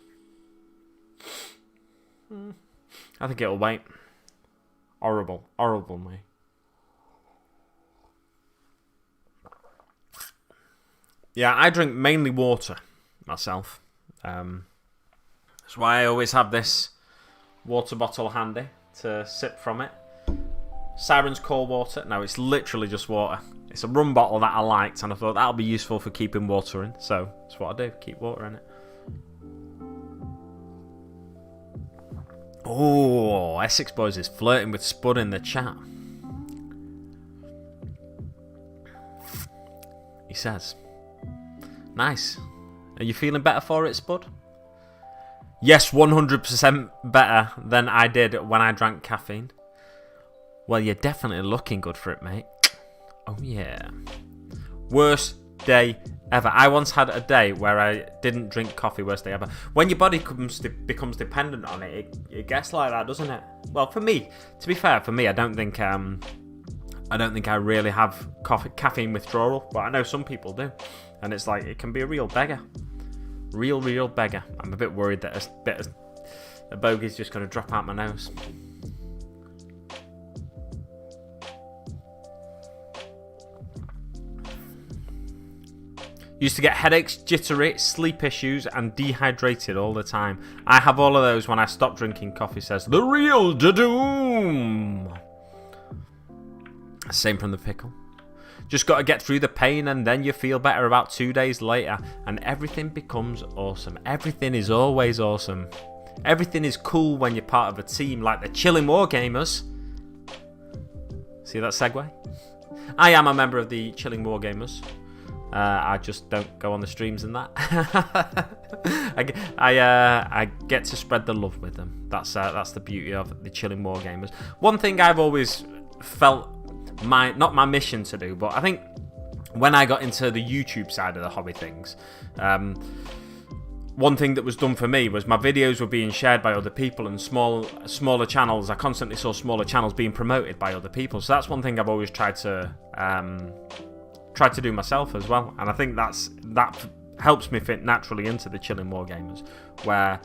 I think it'll wait. Horrible me. Yeah, I drink mainly water myself. That's why I always have this water bottle handy to sip from it. Siren's cold water. No, it's literally just water. It's a rum bottle that I liked, and I thought that'll be useful for keeping water in. So that's what I do. Keep water in it. Oh, Essex Boys is flirting with Spud in the chat. He says, nice. Are you feeling better for it, Spud? Yes, 100% better than I did when I drank caffeine. Well, you're definitely looking good for it, mate. Oh, yeah. Worst day ever. I once had a day where I didn't drink coffee. Worst day ever. When your body becomes dependent on it, it gets like that, doesn't it? Well, for me, to be fair, for me, I don't think I really have caffeine withdrawal, but I know some people do, and it's like it can be a real beggar, real beggar. I'm a bit worried that a bit of a bogey's just going to drop out my nose. Used to get headaches, jittery, sleep issues, and dehydrated all the time. I have all of those when I stopped drinking coffee, says the real Dadoom. Same from the pickle. Just got to get through the pain, and then you feel better about 2 days later, and everything becomes awesome. Everything is always awesome. Everything is cool when you're part of a team like the Chilling Wargamers. See that segue? I am a member of the Chilling Wargamers. I just don't go on the streams and that. I get to spread the love with them. That's the beauty of the Chilling Wargamers. One thing I've always felt not my mission to do, but I think when I got into the YouTube side of the hobby things, one thing that was done for me was my videos were being shared by other people, and smaller channels. I constantly saw smaller channels being promoted by other people. So that's one thing I've always tried to do myself as well, and I think that helps me fit naturally into the Chilling Wargamers, where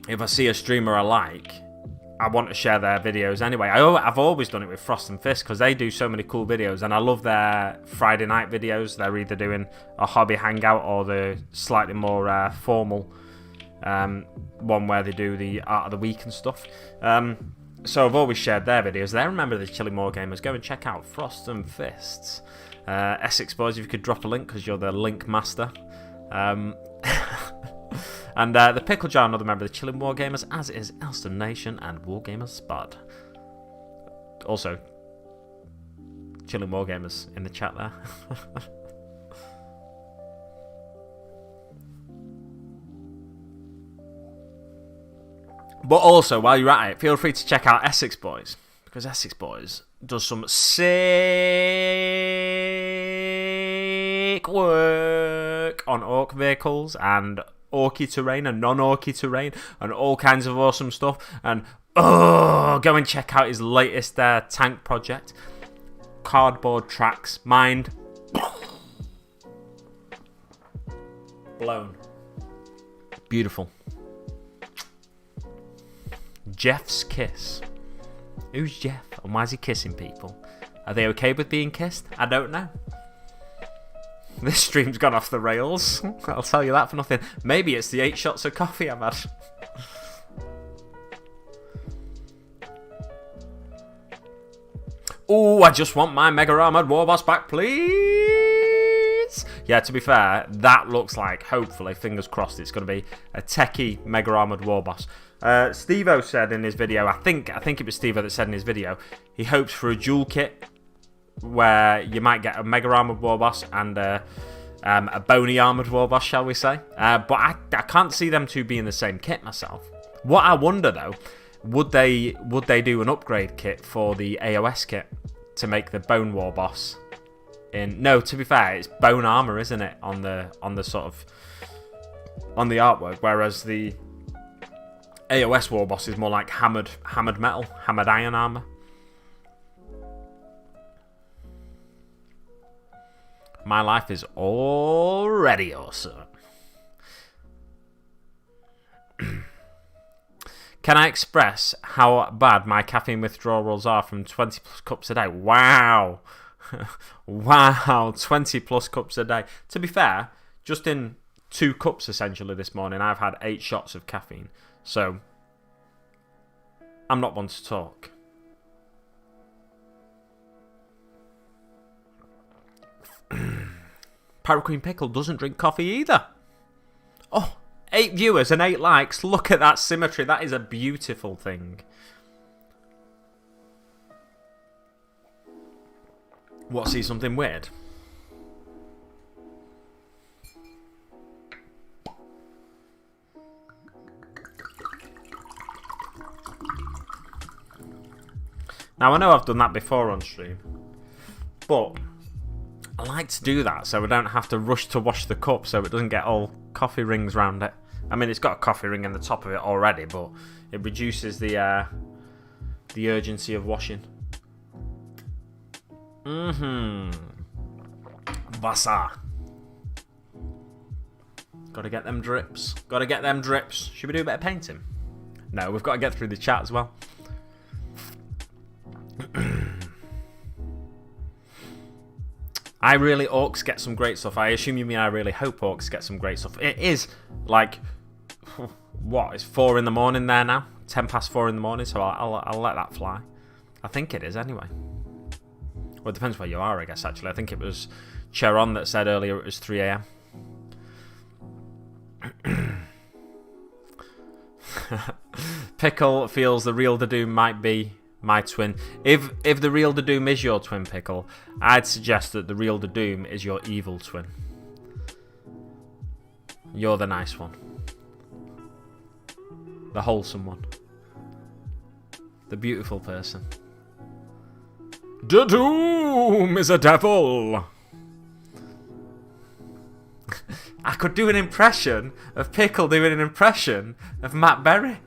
if I see a streamer I like, I want to share their videos anyway. I've always done it with Frost and Fist because they do so many cool videos, and I love their Friday night videos. They're either doing a hobby hangout or the slightly more formal one where they do the art of the week and stuff. So I've always shared their videos. They're a member of the Chilling Wargamers. Go and check out Frost and Fists. Essex Boys, if you could drop a link because you're the link master. And the Pickle Jar, another member of the Chilling Wargamers, as is Elston Nation and Wargamers Spud. Also, Chilling Wargamers in the chat there. But also, while you're at it, feel free to check out Essex Boys, because Essex Boys does some sick work on orc vehicles and orky terrain and non-orky terrain and all kinds of awesome stuff. And go and check out his latest tank project, Cardboard Tracks. Mind blown. Beautiful. Jeff's kiss. Who's Jeff and why is he kissing people? Are they okay with being kissed? I don't know. This stream's gone off the rails. I'll tell you that for nothing. Maybe it's the 8 shots of coffee I've had. Oh, I just want my Mega Armored Warboss back, please. Yeah, to be fair, that looks like, hopefully, fingers crossed, it's going to be a techie Mega Armored Warboss. Steve-O said in his video, I think it was Steve-O that said in his video, he hopes for a dual kit where you might get a Mega Armored Warboss and a Bony Armored Warboss, shall we say. But I can't see them two being the same kit myself. What I wonder, though, would they do an upgrade kit for the AOS kit to make the Bone Warboss? No, to be fair, it's bone armor, isn't it, on the sort of on the artwork, whereas the AOS Warboss is more like hammered metal, hammered iron armor. My life is already awesome. Can I express how bad my caffeine withdrawals are from 20 plus cups a day? Wow. Wow, 20 plus cups a day. To be fair, just in 2 cups essentially this morning, I've had 8 shots of caffeine. So, I'm not one to talk. Pirate Queen Pickle doesn't drink coffee either. Oh, 8 viewers and 8 likes. Look at that symmetry. That is a beautiful thing. What, see something weird? Now, I know I've done that before on stream, but I like to do that so I don't have to rush to wash the cup so it doesn't get all coffee rings around it. I mean, it's got a coffee ring in the top of it already, but it reduces the urgency of washing. Wasser. Gotta get them drips. Gotta get them drips. Should we do a bit of painting? No, we've got to get through the chat as well. I really Orcs get some great stuff. I assume you mean I really hope Orcs get some great stuff. It is like, what? It's 4 in the morning there now. 10 past 4 in the morning. So I'll let that fly. I think it is anyway. Well, it depends where you are, I guess. Actually, I think it was Cheron that said earlier it was 3 a.m. Pickle feels the real Dadoom might be my twin. If the real Dadoom is your twin, Pickle, I'd suggest that the real Dadoom is your evil twin. You're the nice one. The wholesome one. The beautiful person. Dadoom is a devil! I could do an impression of Pickle doing an impression of Matt Berry.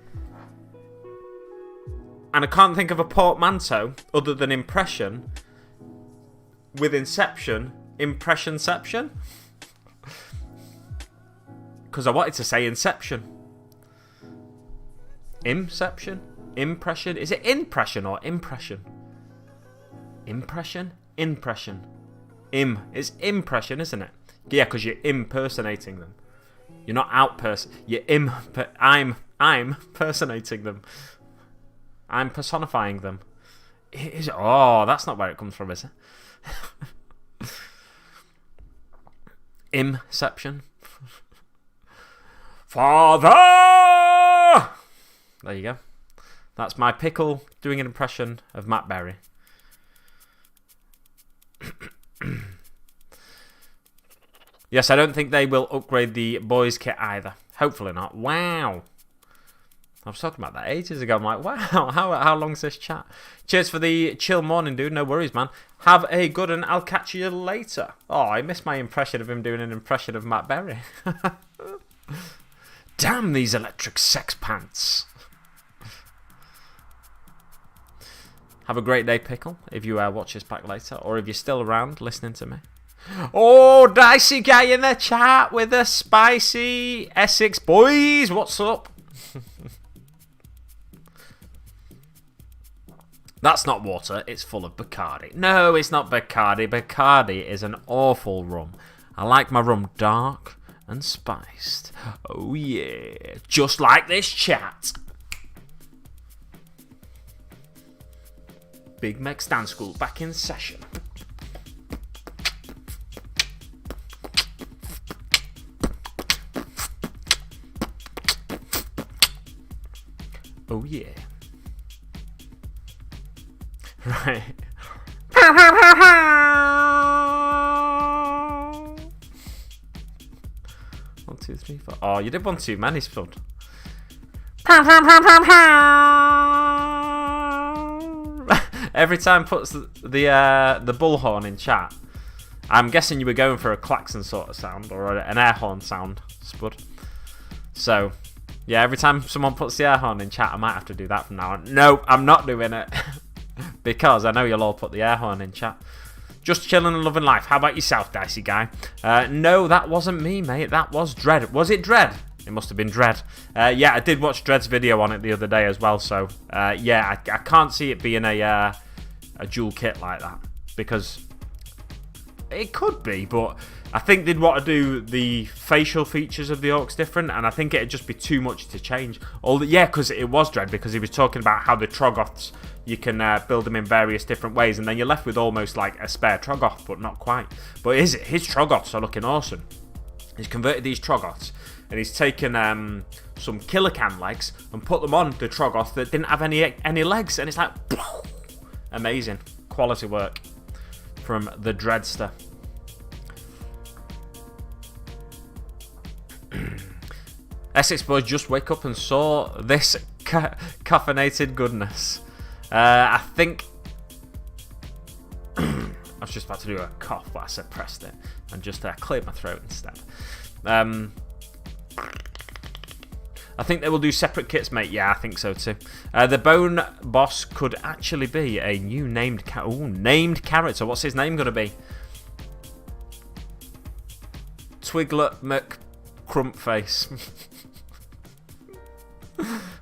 And I can't think of a portmanteau other than impression with Inception, Impressionception. Because I wanted to say Inception. Imception? Impression? Is it impression or impression? Impression? Impression. It's impression, isn't it? Yeah, because you're impersonating them. You're not I'm personating them. I'm personifying them. Oh, that's not where it comes from, is it? Imception. Father! There you go. That's my Pickle doing an impression of Matt Berry. Yes, I don't think they will upgrade the boys' kit either. Hopefully not. Wow. I was talking about that ages ago. I'm like, wow, how long's this chat? Cheers for the chill morning, dude. No worries, man. Have a good one. I'll catch you later. Oh, I missed my impression of him doing an impression of Matt Berry. Damn these electric sex pants. Have a great day, Pickle, if you watch this back later, or if you're still around listening to me. Oh, Dicey guy in the chat with the spicy Essex boys. What's up? That's not water, it's full of Bacardi. No, it's not Bacardi. Bacardi is an awful rum. I like my rum dark and spiced. Oh yeah, just like this chat. Big Meg Stand School back in session. Oh yeah. Right. 1, 2, 3, 4. Oh, you did one too many, Spud. Every time puts the bullhorn in chat. I'm guessing you were going for a klaxon sort of sound or an air horn sound, Spud. So, yeah, every time someone puts the air horn in chat, I might have to do that from now on. Nope, I'm not doing it. Because I know you'll all put the air horn in chat. Just chilling and loving life. How about yourself, Dicey Guy? No, that wasn't me, mate. That was Dread. Was it Dread? It must have been Dread. Yeah, I did watch Dread's video on it the other day as well. So, yeah, I can't see it being a dual kit like that. Because it could be, but I think they'd want to do the facial features of the orcs different, and I think it'd just be too much to change. Yeah, because it was Dread, because he was talking about how the Troggoths, you can build them in various different ways, and then you're left with almost like a spare Troggoth, but not quite. But his Troggoths are looking awesome. He's converted these Troggoths, and he's taken some Killican legs and put them on the Troggoth that didn't have any legs, and it's like, amazing. Quality work from the Dreadster. Essex boys just wake up and saw this caffeinated goodness. I think I was just about to do a cough, but I suppressed it and just cleared my throat instead. I think they will do separate kits, mate. Yeah, I think so too. The Bone Boss could actually be a new named named character. What's his name going to be? Twiglet McCrumpface.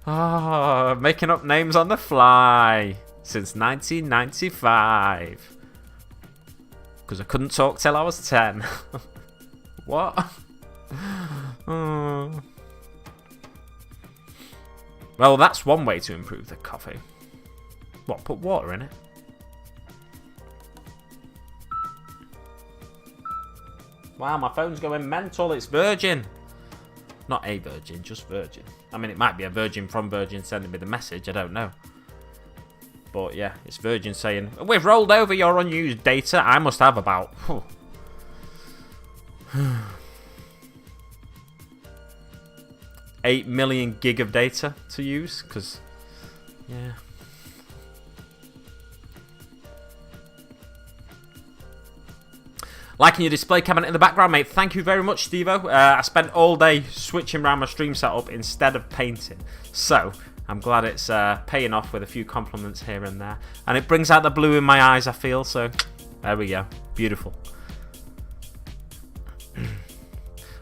Oh, making up names on the fly since 1995. Because I couldn't talk till I was 10. What? Oh. Well, that's one way to improve the coffee. What, put water in it? Wow, my phone's going mental. It's Virgin. Not a Virgin, just Virgin. I mean, it might be a Virgin from Virgin sending me the message. I don't know. But yeah, it's Virgin saying, we've rolled over your unused data. I must have about 8 million gig of data to use. Because, yeah. Liking your display cabinet in the background, mate. Thank you very much, Stevo. I spent all day switching around my stream setup instead of painting. So, I'm glad it's paying off with a few compliments here and there. And it brings out the blue in my eyes, I feel. So, there we go. Beautiful.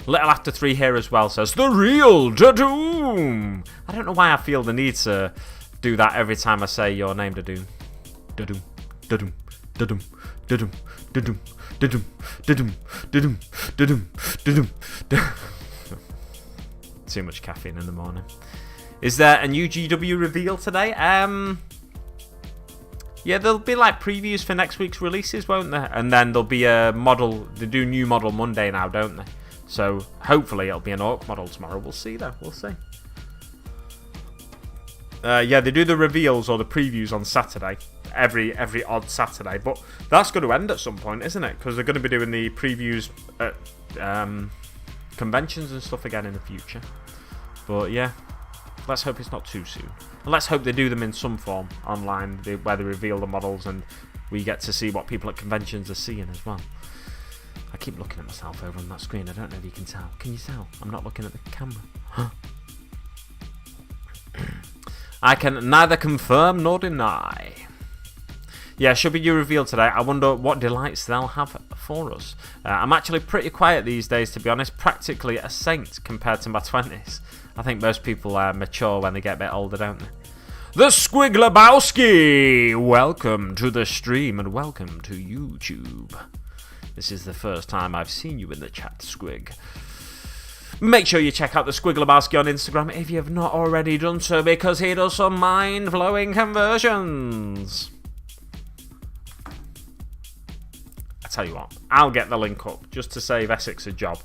Little After 3 here as well says, the real Dadoom. I don't know why I feel the need to do that every time I say your name, Dadoom. Dadoom. Dadoom. Dadoom. Dadoom. Dadoom. Didum, didum, didum, didum, didum. Too much caffeine in the morning. Is there a new GW reveal today? Yeah, there'll be like previews for next week's releases, won't there? And then there'll be a model. They do new model Monday now, don't they? So hopefully it'll be an orc model tomorrow. We'll see though. We'll see. Yeah, they do the reveals or the previews on Saturday. Every odd Saturday, but that's going to end at some point, isn't it? Because they're going to be doing the previews at conventions and stuff again in the future. But yeah, let's hope it's not too soon. And let's hope they do them in some form online, where they reveal the models and we get to see what people at conventions are seeing as well. I keep looking at myself over on that screen. I don't know if you can tell. Can you tell? I'm not looking at the camera. I can neither confirm nor deny. Yeah, should be you revealed today. I wonder what delights they'll have for us. I'm actually pretty quiet these days, to be honest. Practically a saint compared to my 20s. I think most people mature when they get a bit older, don't they? The Squiglabowski! Welcome to the stream and welcome to YouTube. This is the first time I've seen you in the chat, Squig. Make sure you check out the Squiglabowski on Instagram if you have not already done so, because he does some mind-blowing conversions. I tell you what, I'll get the link up just to save Essex a job.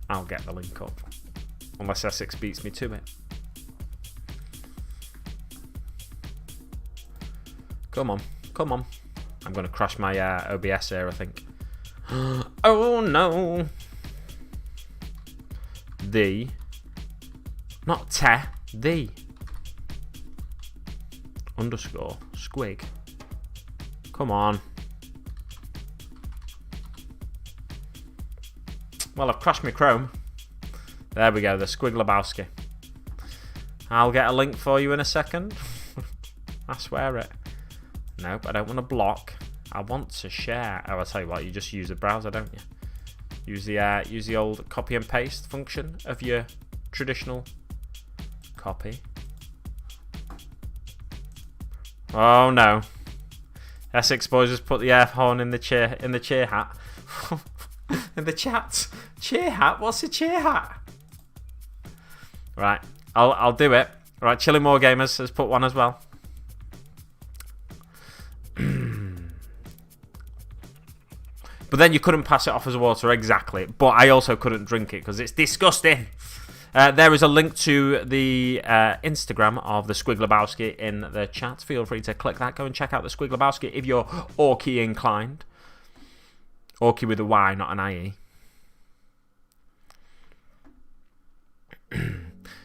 I'll get the link up, unless Essex beats me to it. Come on, come on. I'm going to crash my OBS here, I think. Oh no. Not the underscore squig. Come on. Well, I've crashed my Chrome. There we go, the Squiglabowski. I'll get a link for you in a second. I swear it. Nope, I don't want to block. I want to share. Oh, I'll tell you what. You just use the browser, don't you? Use the old copy and paste function of your traditional copy. Oh no. Essex boys just put the air horn in the cheer hat. In the chat. Cheer hat? What's a cheer hat? Right. I'll do it. Right, Chilling More Gamers has put one as well. But then you couldn't pass it off as water, exactly. But I also couldn't drink it because it's disgusting. There is a link to the Instagram of the Squiglabowski in the chat. Feel free to click that. Go and check out the Squiglabowski if you're Orky inclined. Orky with a Y, not an IE.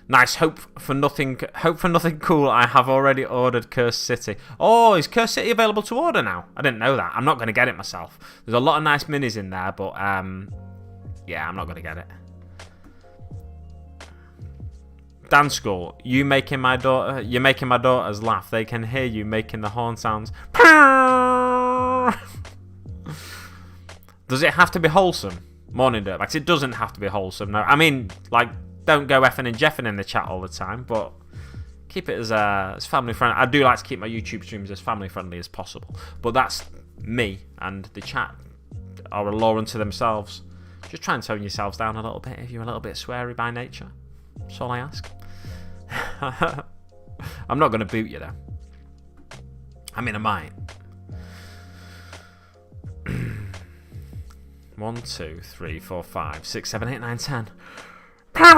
Nice. Hope for nothing cool. I have already ordered Curse City. Oh, is Curse City available to order now? I didn't know that. I'm not going to get it myself. There's a lot of nice minis in there, but yeah, I'm not going to get it. Dance School, you're making my daughters laugh. They can hear you making the horn sounds. Does it have to be wholesome? Morning Dirtbags. It doesn't have to be wholesome. No, I mean, like, don't go effing and jeffing in the chat all the time, but keep it as family friendly. I do like to keep my YouTube streams as family friendly as possible, but that's me, and the chat are a law unto themselves. Just try and tone yourselves down a little bit if you're a little bit sweary by nature. That's all I ask. I'm not going to boot you though. I mean, I might. 1, 2, 3, 4, 5, 6, 7, 8, 9, 10. My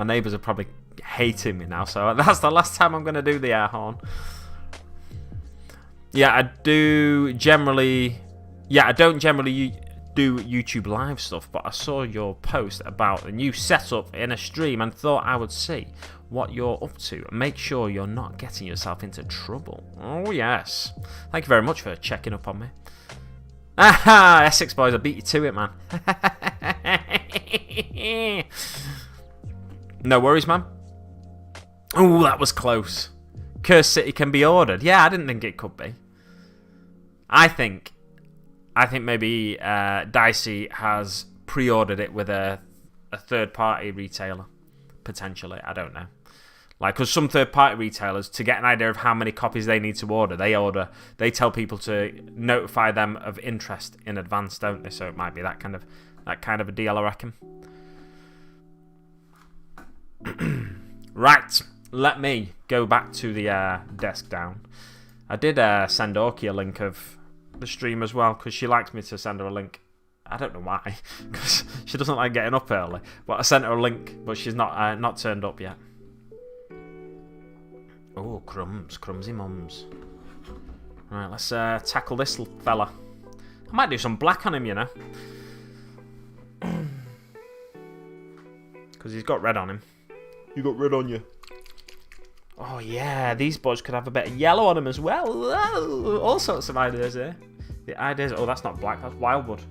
neighbours are probably hating me now, so that's the last time I'm going to do the air horn. Yeah, I don't generally do YouTube live stuff, but I saw your post about the new setup in a stream and thought I would see what you're up to. Make sure you're not getting yourself into trouble. Oh, yes. Thank you very much for checking up on me. Aha! Essex boys, I beat you to it, man. No worries, man. Oh, that was close. Curse City can be ordered. Yeah, I didn't think it could be. I think maybe Dicey has pre-ordered it with a third-party retailer, potentially. I don't know. Like, because some third-party retailers, to get an idea of how many copies they need to order, they tell people to notify them of interest in advance, don't they? So it might be that kind of a deal, I reckon. Right, let me go back to the desk down. I did send Orky a link of the stream as well, because she likes me to send her a link. I don't know why, because she doesn't like getting up early. But I sent her a link, but she's not turned up yet. Oh, crumbs, crumsy mums. Right, let's tackle this fella. I might do some black on him, you know, because he's got red on him. You got red on you. Oh yeah, these boys could have a bit of yellow on them as well. Whoa, all sorts of ideas here. The ideas. Oh, that's not black. That's Wildwood.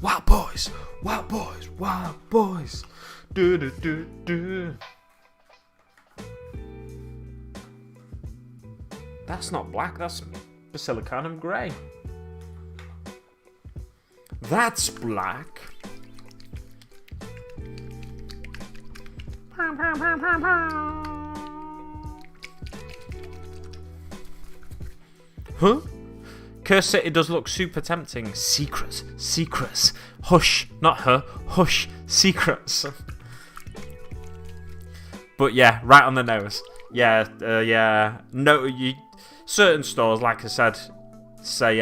Wild boys, wild boys, wild boys. Do do do do. That's not black. That's Basilicanum grey. That's black. Huh? Curse City does look super tempting. Secrets. Secrets. Hush. Not her. Hush. Secrets. But yeah, right on the nose. Yeah, yeah. No, certain stores, like I said, say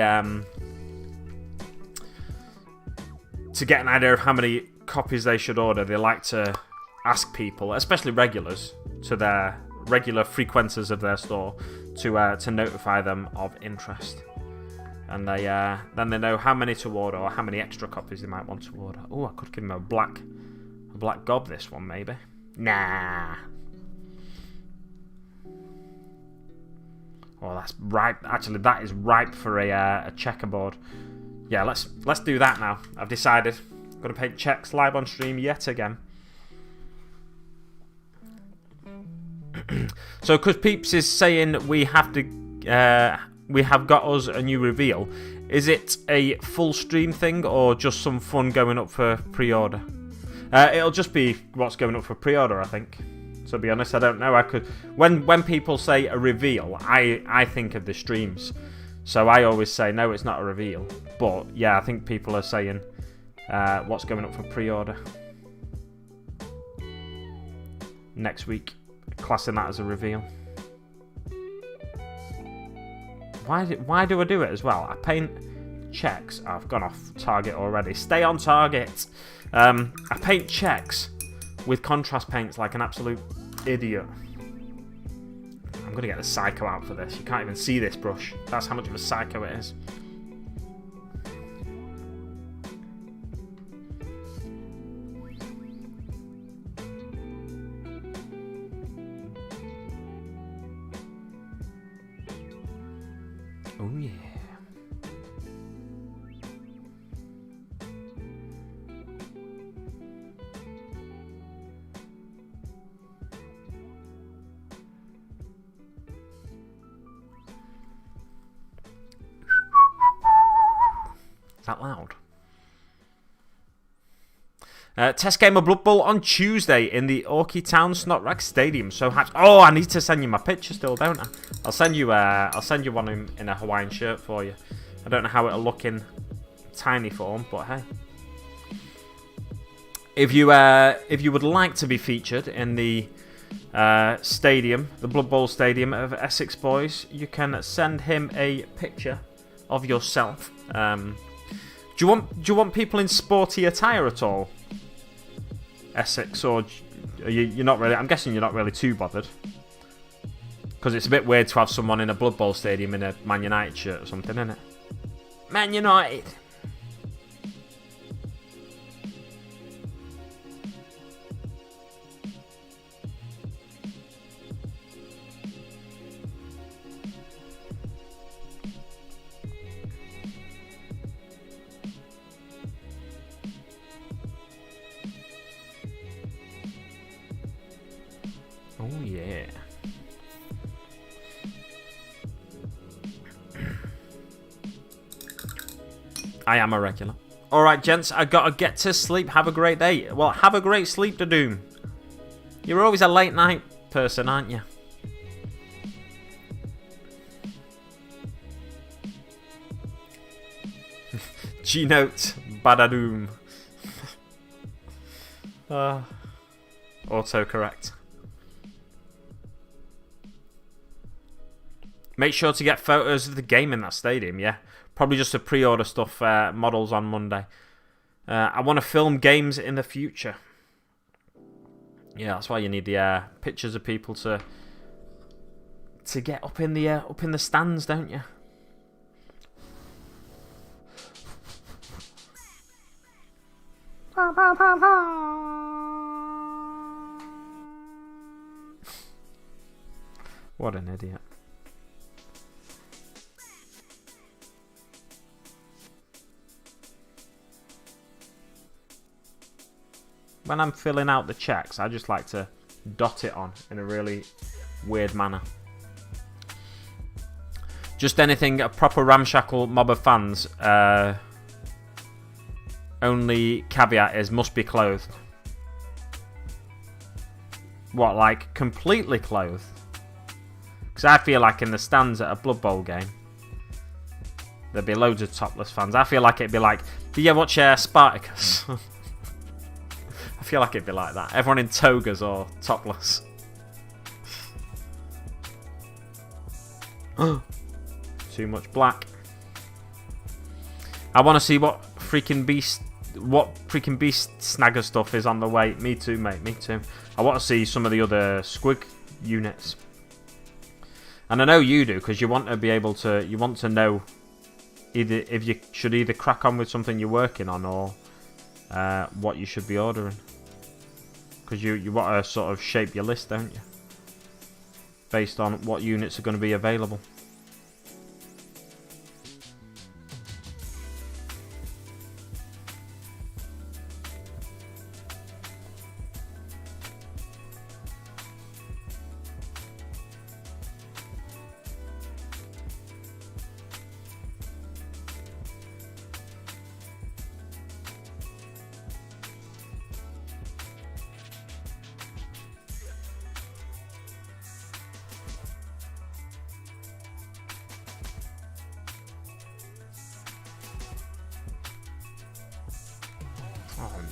to get an idea of how many copies they should order, they like to ask people, especially regulars, to their regular frequenters of their store, to notify them of interest, and then they know how many to order or how many extra copies they might want to order. Oh, I could give them a black gob. This one maybe. Nah. Oh, that's ripe. Actually, that is ripe for a checkerboard. Yeah, let's do that now. I've decided. I'm gonna paint checks live on stream yet again. So, because Peeps is saying we have got us a new reveal. Is it a full stream thing or just some fun going up for pre-order? It'll just be what's going up for pre-order, I think. To be honest, I don't know. When people say a reveal, I think of the streams. So I always say no, it's not a reveal. But yeah, I think people are saying what's going up for pre-order next week, classing that as a reveal. Why do I do it as well? I paint checks. Oh, I've gone off target already. Stay on target. I paint checks with contrast paints like an absolute idiot. I'm going to get the psycho out for this. You can't even see this brush. That's how much of a psycho it is. Oh yeah. Is that loud? Test game of Blood Bowl on Tuesday in the Orky Town Snotrack Stadium. So hyped. Oh, I need to send you my picture still, don't I? I'll send you one in a Hawaiian shirt for you. I don't know how it'll look in tiny form, but hey. If you would like to be featured in the stadium, the Blood Bowl Stadium of Essex Boys, you can send him a picture of yourself. Do you want people in sporty attire at all, Essex, or you're not really? I'm guessing you're not really too bothered, because it's a bit weird to have someone in a Blood Bowl stadium in a Man United shirt or something, isn't it? Man United. Oh yeah. I am a regular. Alright, gents, I gotta get to sleep. Have a great day. Well, have a great sleep to doom. You're always a late night person, aren't you? G-Note, badadoom. Autocorrect. Make sure to get photos of the game in that stadium, yeah. Probably just to pre-order stuff, models on Monday. I want to film games in the future. Yeah, that's why you need the pictures of people to get up in the stands, don't you? What an idiot. When I'm filling out the checks, I just like to dot it on in a really weird manner. Just anything, a proper ramshackle mob of fans. Only caveat is must be clothed. What, like completely clothed? Because I feel like in the stands at a Blood Bowl game, there'd be loads of topless fans. I feel like it'd be like, do you watch Spartacus? I feel like it'd be like that. Everyone in togas or topless. Too much black. I want to see what freaking beast snagger stuff is on the way. Me too, mate. Me too. I want to see some of the other squig units. And I know you do, because you want to be able to. You want to know either if you should either crack on with something you're working on or what you should be ordering. Because you want to sort of shape your list, don't you? Based on what units are going to be available.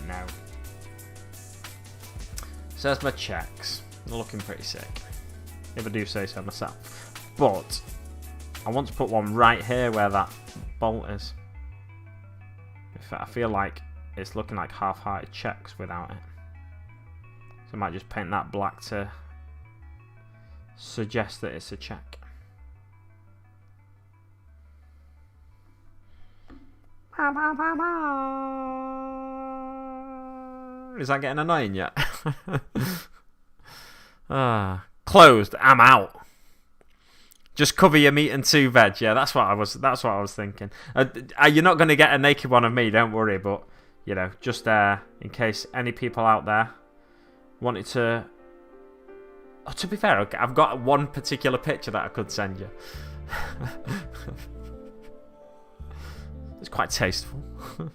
No. So that's my checks. They're looking pretty sick, if I do say so myself. But I want to put one right here where that bolt is. I feel like it's looking like half-hearted checks without it. So I might just paint that black to suggest that it's a check. Is that getting annoying yet? Closed. I'm out. Just cover your meat and 2 veg. Yeah, that's what I was thinking. You're not going to get a naked one of me, don't worry. But you know, just in case any people out there wanted to. Oh, to be fair, I've got one particular picture that I could send you. It's quite tasteful. It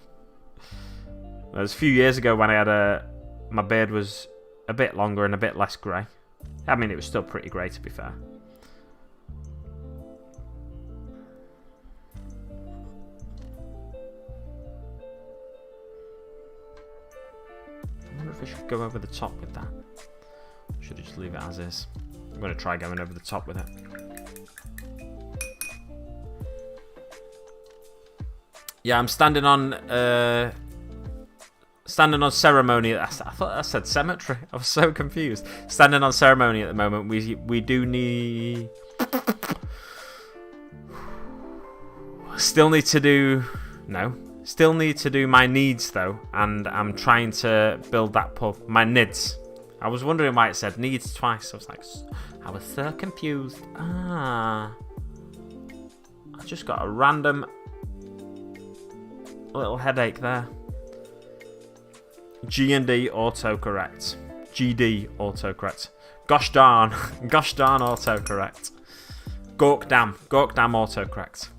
was a few years ago when I had my beard was a bit longer and a bit less grey. I mean, it was still pretty grey, to be fair. I wonder if I should go over the top with that. Should I just leave it as is? I'm going to try going over the top with it. Yeah, I'm standing on ceremony. I thought I said cemetery. I was so confused. Standing on ceremony at the moment. We do need. Still need to do my needs though, and I'm trying to build that pub. My nids. I was wondering why it said needs twice. I was so confused. I just got a random little headache there. G&D autocorrect. GD autocorrect. Gosh darn autocorrect. Gork damn autocorrect.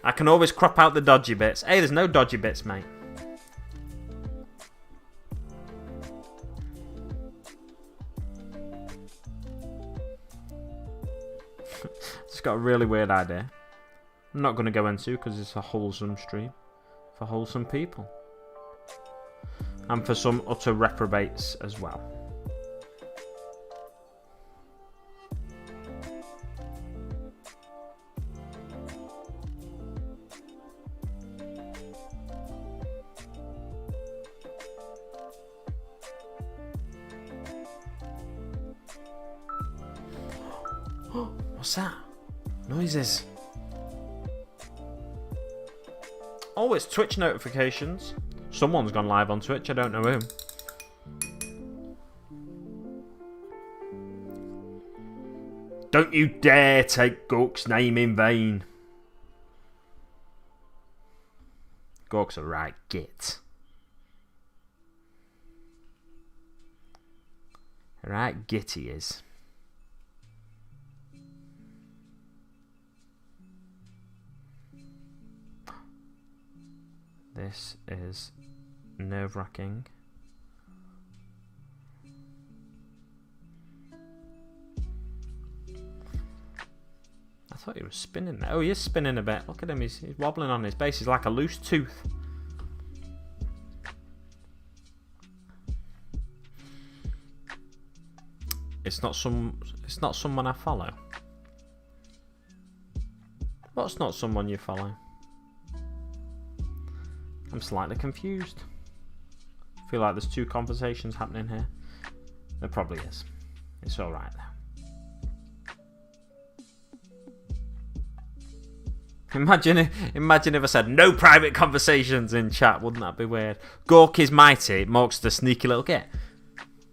I can always crop out the dodgy bits. Hey, there's no dodgy bits, mate. Just got a really weird idea. I'm not going to go into because it's a wholesome stream. For wholesome people. And for some utter reprobates as well. What's that? Noises. Oh, it's Twitch notifications. Someone's gone live on Twitch. I don't know who. Don't you dare take Gork's name in vain. Gork's a right git. Right git he is. This is nerve-wracking. I thought he was spinning there. Oh, he is spinning a bit. Look at him. He's wobbling on his base. He's like a loose tooth. It's not someone I follow. What's not someone you follow? I'm slightly confused. I feel like there's 2 conversations happening here. There probably is. It's alright though. Imagine if I said no private conversations in chat. Wouldn't that be weird? Gork is mighty. Mork's the sneaky little git.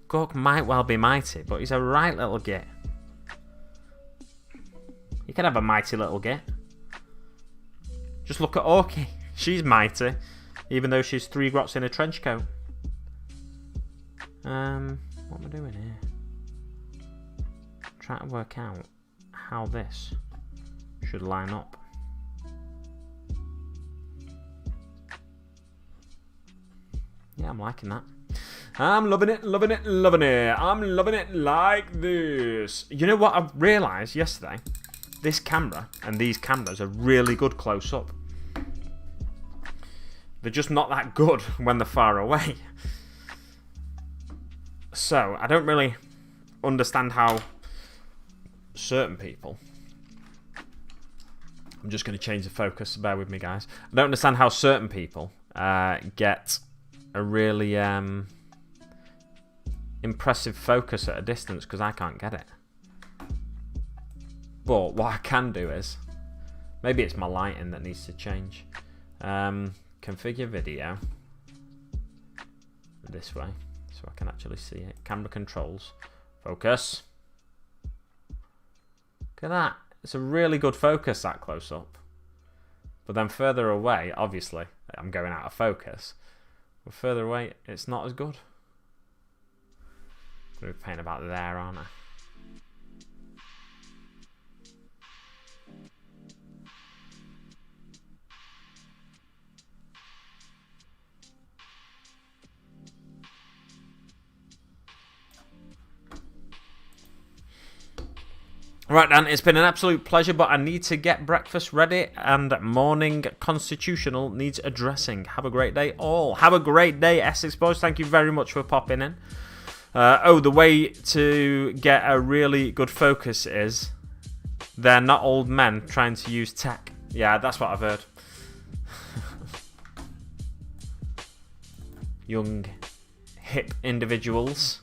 Gork might well be mighty, but he's a right little git. You can have a mighty little git. Just look at Orky. She's mighty. Even though she's 3 grots in a trench coat. What am I doing here? Trying to work out how this should line up. Yeah, I'm liking that. I'm loving it. I'm loving it like this. You know what I realised yesterday? This camera and these cameras are really good close up. They're just not that good when they're far away. So, I don't really understand how certain people... I'm just going to change the focus, bear with me, guys. I don't understand how certain people get a really impressive focus at a distance, because I can't get it. But what I can do is... Maybe it's my lighting that needs to change. Configure video. This way, so I can actually see it. Camera controls. Focus. Look at that. It's a really good focus, that close up. But then further away, obviously, I'm going out of focus. But further away, it's not as good. I'm going to be paying about there, aren't I? Right then, it's been an absolute pleasure, but I need to get breakfast ready, and morning constitutional needs addressing. Have a great day, all. Have a great day, Essex boys. Thank you very much for popping in. The way to get a really good focus is they're not old men trying to use tech. Yeah, that's what I've heard. Young, hip individuals.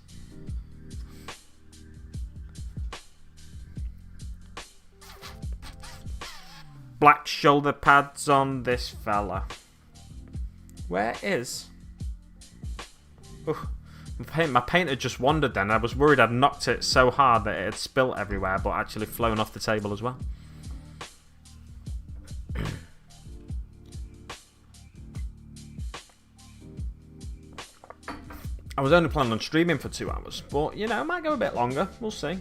Black shoulder pads on this fella. Where is... my paint had just wandered then. I was worried I'd knocked it so hard that it had spilt everywhere, but actually flown off the table as well. I was only planning on streaming for 2 hours, but, you know, it might go a bit longer. We'll see.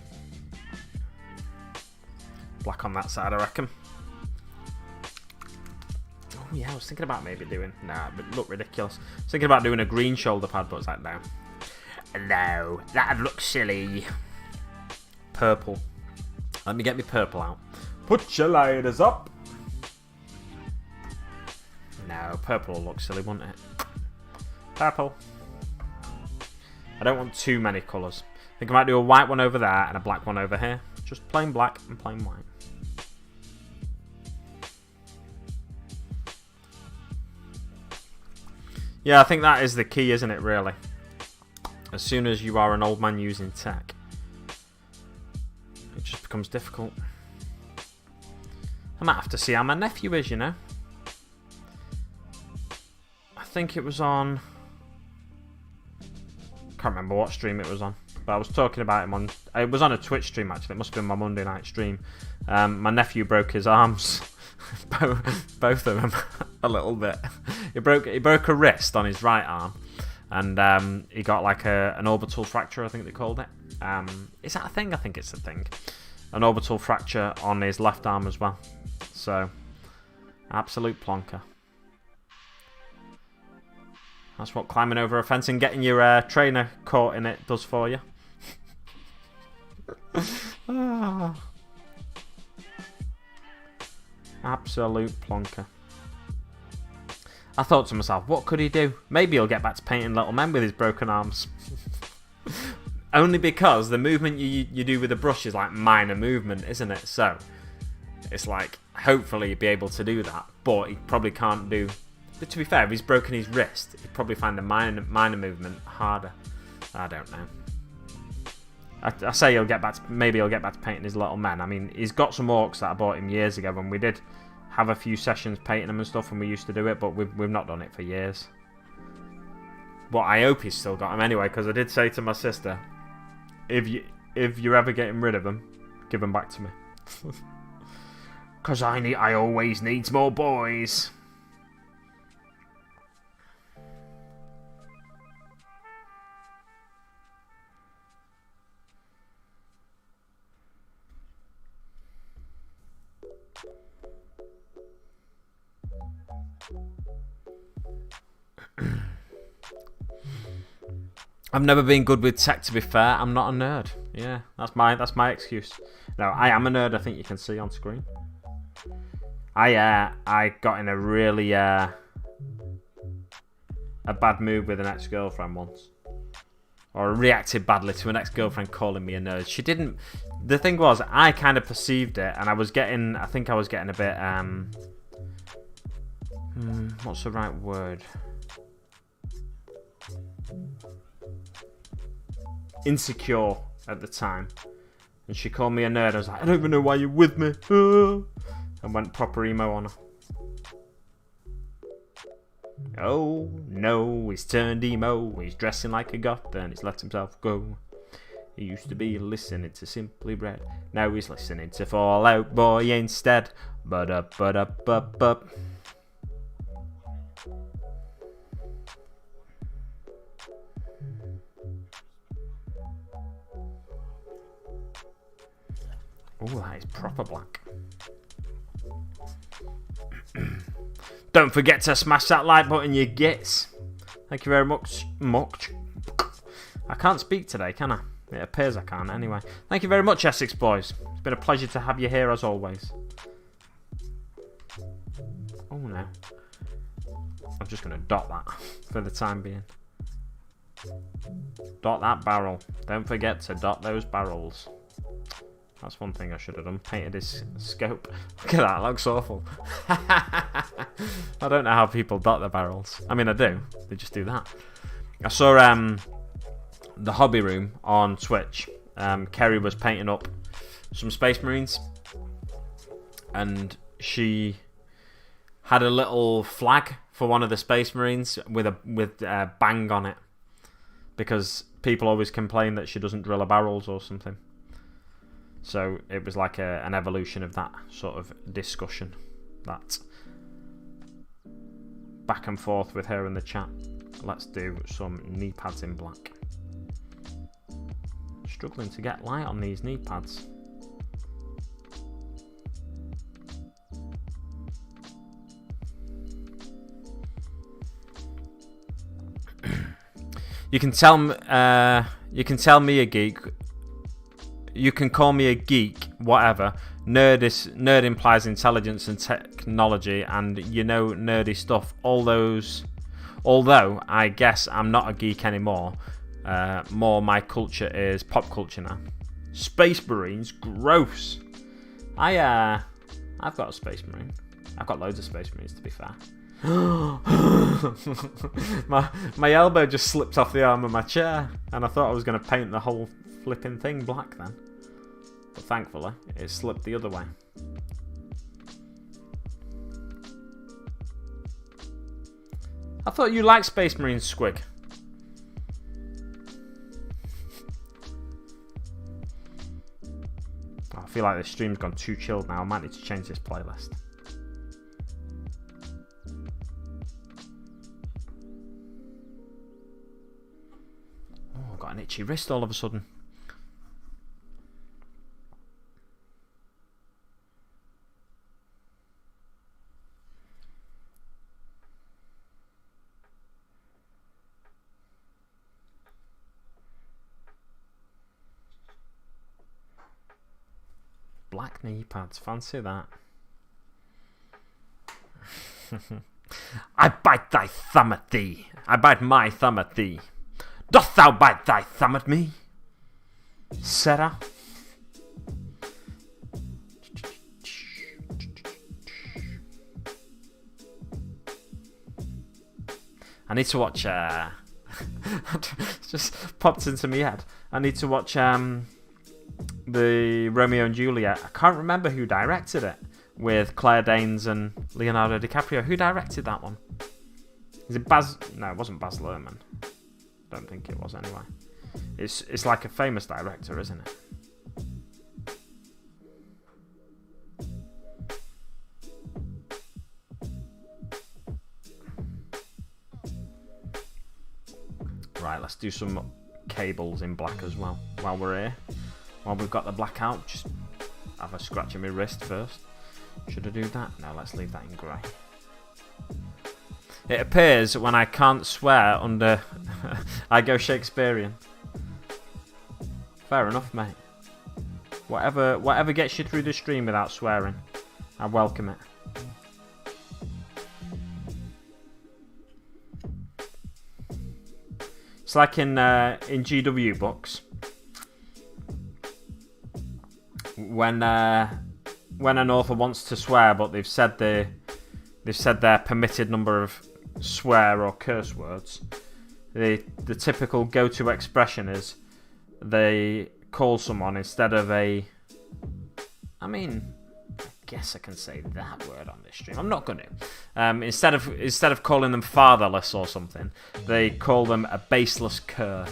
Black on that side, I reckon. Oh, yeah, I was thinking about maybe doing... Nah, it looked ridiculous. I was thinking about doing a green shoulder pad, but it's like, no. No, that'd look silly. Purple. Let me get my purple out. Put your lighters up. No, purple will look silly, won't it? Purple. I don't want too many colours. I think I might do a white one over there and a black one over here. Just plain black and plain white. Yeah, I think that is the key, isn't it, really? As soon as you are an old man using tech, it just becomes difficult. I might have to see how my nephew is, you know? I think it was on... can't remember what stream it was on, but I was talking about him on... It was on a Twitch stream, actually. It must have been my Monday night stream. My nephew broke his arms. Both of them a little bit. He broke a wrist on his right arm, and he got like an orbital fracture, I think they called it. Is that a thing? I think it's a thing. An orbital fracture on his left arm as well. So, absolute plonker. That's what climbing over a fence and getting your trainer caught in it does for you. Ah. Absolute plonker. I thought to myself, what could he do? Maybe he'll get back to painting little men with his broken arms. Only because the movement you do with the brush is like minor movement, isn't it? So, it's like, hopefully he'd be able to do that. But he probably can't do... But to be fair, if he's broken his wrist, he'd probably find a minor movement harder. I don't know. I say he'll get back to, maybe he'll get back to painting his little men. I mean, he's got some orcs that I bought him years ago when we did have a few sessions painting them and stuff when we used to do it, but we've not done it for years. But I hope he's still got them anyway, because I did say to my sister, if you're ever getting rid of them, give them back to me. Because I always needs more boys. I've never been good with tech, to be fair. I'm not a nerd. Yeah, that's my excuse. No, I am a nerd. I think you can see on screen. I got in a really a bad mood with an ex-girlfriend once. Or reacted badly to an ex-girlfriend calling me a nerd. She didn't... The thing was, I kind of perceived it, and I think I was getting a bit, what's the right word? Insecure at the time. And she called me a nerd. I was like, I don't even know why you're with me. And went proper emo on her. Oh, no, he's turned emo. He's dressing like a goth and he's let himself go. He used to be listening to Simply Red. Now he's listening to Fall Out Boy instead. But up. Oh, that is proper black. Don't forget to smash that like button, you gits. Thank you very much. I can't speak today, can I? It appears I can't anyway. Thank you very much, Essex boys. It's been a pleasure to have you here as always. Oh no. I'm just going to dot that for the time being. Dot that barrel. Don't forget to dot those barrels. That's one thing I should have done. Painted his scope. Look at that, it looks awful. I don't know how people dot their barrels. I mean, I do. They just do that. I saw the hobby room on Twitch. Kerry was painting up some Space Marines. And she had a little flag for one of the Space Marines with a bang on it. Because people always complain that she doesn't drill her barrels or something. So it was like an evolution of that sort of discussion. That back and forth with her in the chat. Let's do some knee pads in black. Struggling to get light on these knee pads. You can tell me a geek. You can call me a geek, whatever. Nerd implies intelligence and technology, and you know nerdy stuff. Although I guess I'm not a geek anymore. More my culture is pop culture now. Space Marines, gross. I've got a Space Marine. I've got loads of Space Marines, to be fair. my elbow just slipped off the arm of my chair, and I thought I was going to paint the whole flipping thing black then. But thankfully, it slipped the other way. I thought you liked Space Marines, Squig. I feel like this stream's gone too chilled now. I might need to change this playlist. Oh, I've got an itchy wrist all of a sudden. Black knee pads, fancy that. I bite thy thumb at thee. I bite my thumb at thee. Dost thou bite thy thumb at me, Sarah? I need to watch. It just popped into my head. I need to watch the Romeo and Juliet. I can't remember who directed it, with Claire Danes and Leonardo DiCaprio. Who directed that one? Is it Baz? No, it wasn't Baz Luhrmann. Don't think it was anyway. It's like a famous director, isn't it? Right, let's do some cables in black as well while we're here. While we've got the black out, just have a scratch on my wrist first. Should I do that? No, let's leave that in grey. It appears when I can't swear under I go Shakespearean. Fair enough, mate. Whatever gets you through the stream without swearing, I welcome it. It's like in GW books. When an author wants to swear, but they've said their permitted number of swear or curse words, the typical go-to expression is they call someone instead of a... I mean, I guess I can say that word on this stream. I'm not going to. Instead of calling them fatherless or something, they call them a baseless cur.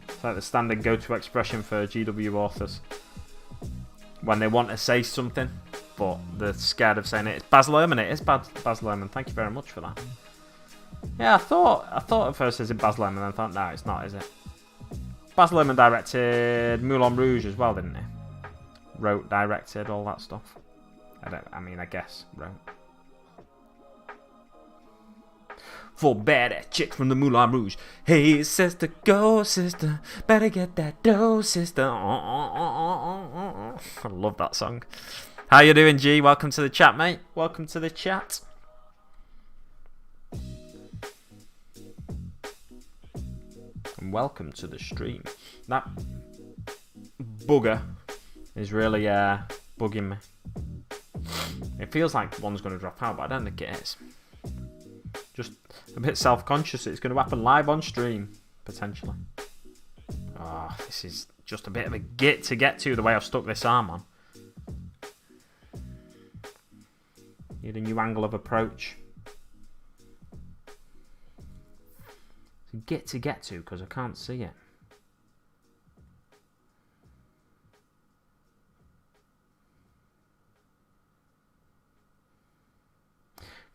It's like the standard go-to expression for GW authors when they want to say something, but they're scared of saying it. It's Baz Luhrmann. It is Baz Luhrmann. Thank you very much for that. Yeah, I thought at first is it Baz Luhrmann, and I thought, no, it's not, is it? Baz Luhrmann directed Moulin Rouge as well, didn't he? Wrote, directed, all that stuff. I guess wrote. For badass chick from the Moulin Rouge. Hey, sister, go, sister. Better get that dough, sister. I love that song. How you doing, G? Welcome to the chat, mate. Welcome to the chat. And welcome to the stream. That bugger is really bugging me. It feels like one's going to drop out, but I don't think it is. Just a bit self-conscious. It's going to happen live on stream, potentially. Oh, this is just a bit of a git to get to, the way I've stuck this arm on. Need a new angle of approach. It's a git to get to, because I can't see it.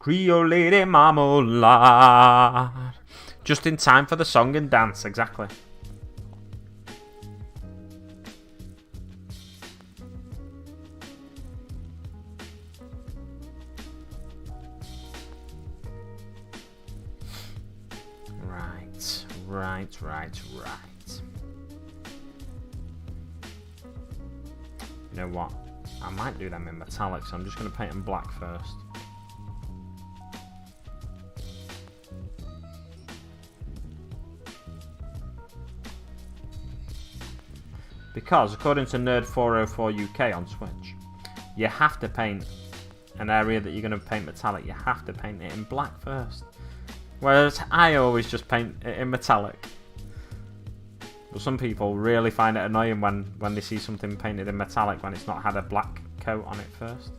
Creole lady marmalade. Just in time for the song and dance, exactly. Right. You know what? I might do them in metallic, so I'm just going to paint them black first. Because, according to Nerd404 UK on Switch, you have to paint an area that you're going to paint metallic. You have to paint it in black first. Whereas I always just paint it in metallic. But some people really find it annoying when they see something painted in metallic when it's not had a black coat on it first.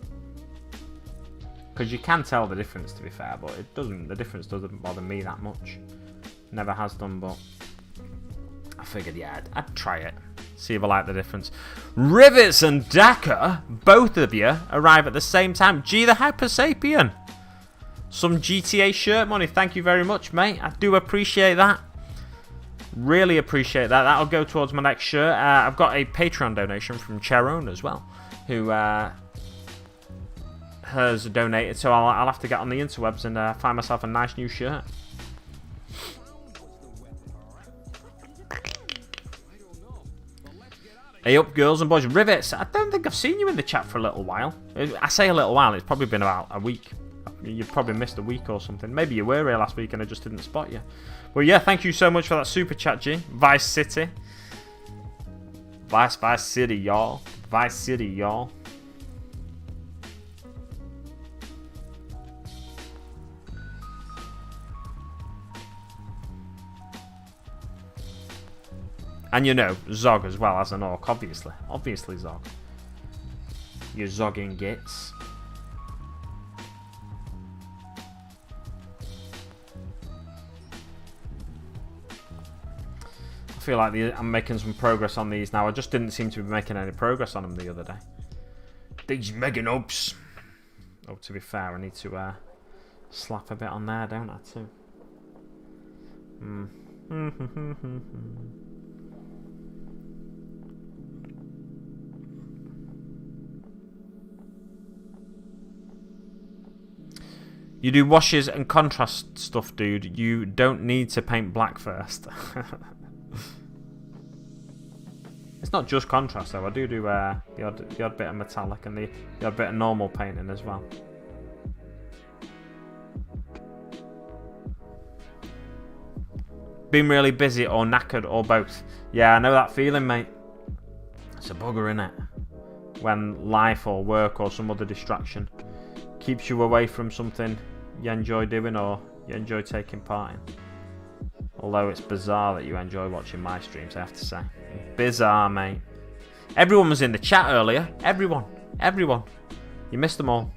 Because you can tell the difference, to be fair, but the difference doesn't bother me that much. Never has done, but I figured, yeah, I'd try it. See if I like the difference. Rivets and Daka, both of you arrive at the same time. G the Hyper Sapien. Some GTA shirt money. Thank you very much, mate. I do appreciate that. Really appreciate that. That'll go towards my next shirt. I've got a Patreon donation from Cheron as well, who has donated. So I'll have to get on the interwebs and find myself a nice new shirt. Hey up, girls and boys. Rivets, I don't think I've seen you in the chat for a little while. I say a little while, it's probably been about a week. You've probably missed a week or something. Maybe you were here last week and I just didn't spot you. Well, yeah, thank you so much for that super chat, G. Vice City. Vice City, y'all. Vice City, y'all. And you know, Zog as well as an orc, obviously. Obviously, Zog. You zogging gits. I feel like I'm making some progress on these now. I just didn't seem to be making any progress on them the other day. These Meganobz. Oh, to be fair, I need to slap a bit on there, don't I, too? You do washes and contrast stuff, dude. You don't need to paint black first. It's not just contrast, though. I do the odd bit of metallic and the odd bit of normal painting as well. Been really busy or knackered or both. Yeah, I know that feeling, mate. It's a bugger, innit? When life or work or some other distraction keeps you away from something you enjoy doing or you enjoy taking part in. Although it's bizarre that you enjoy watching my streams, I have to say. Bizarre, mate. Everyone was in the chat earlier. Everyone. You missed them all.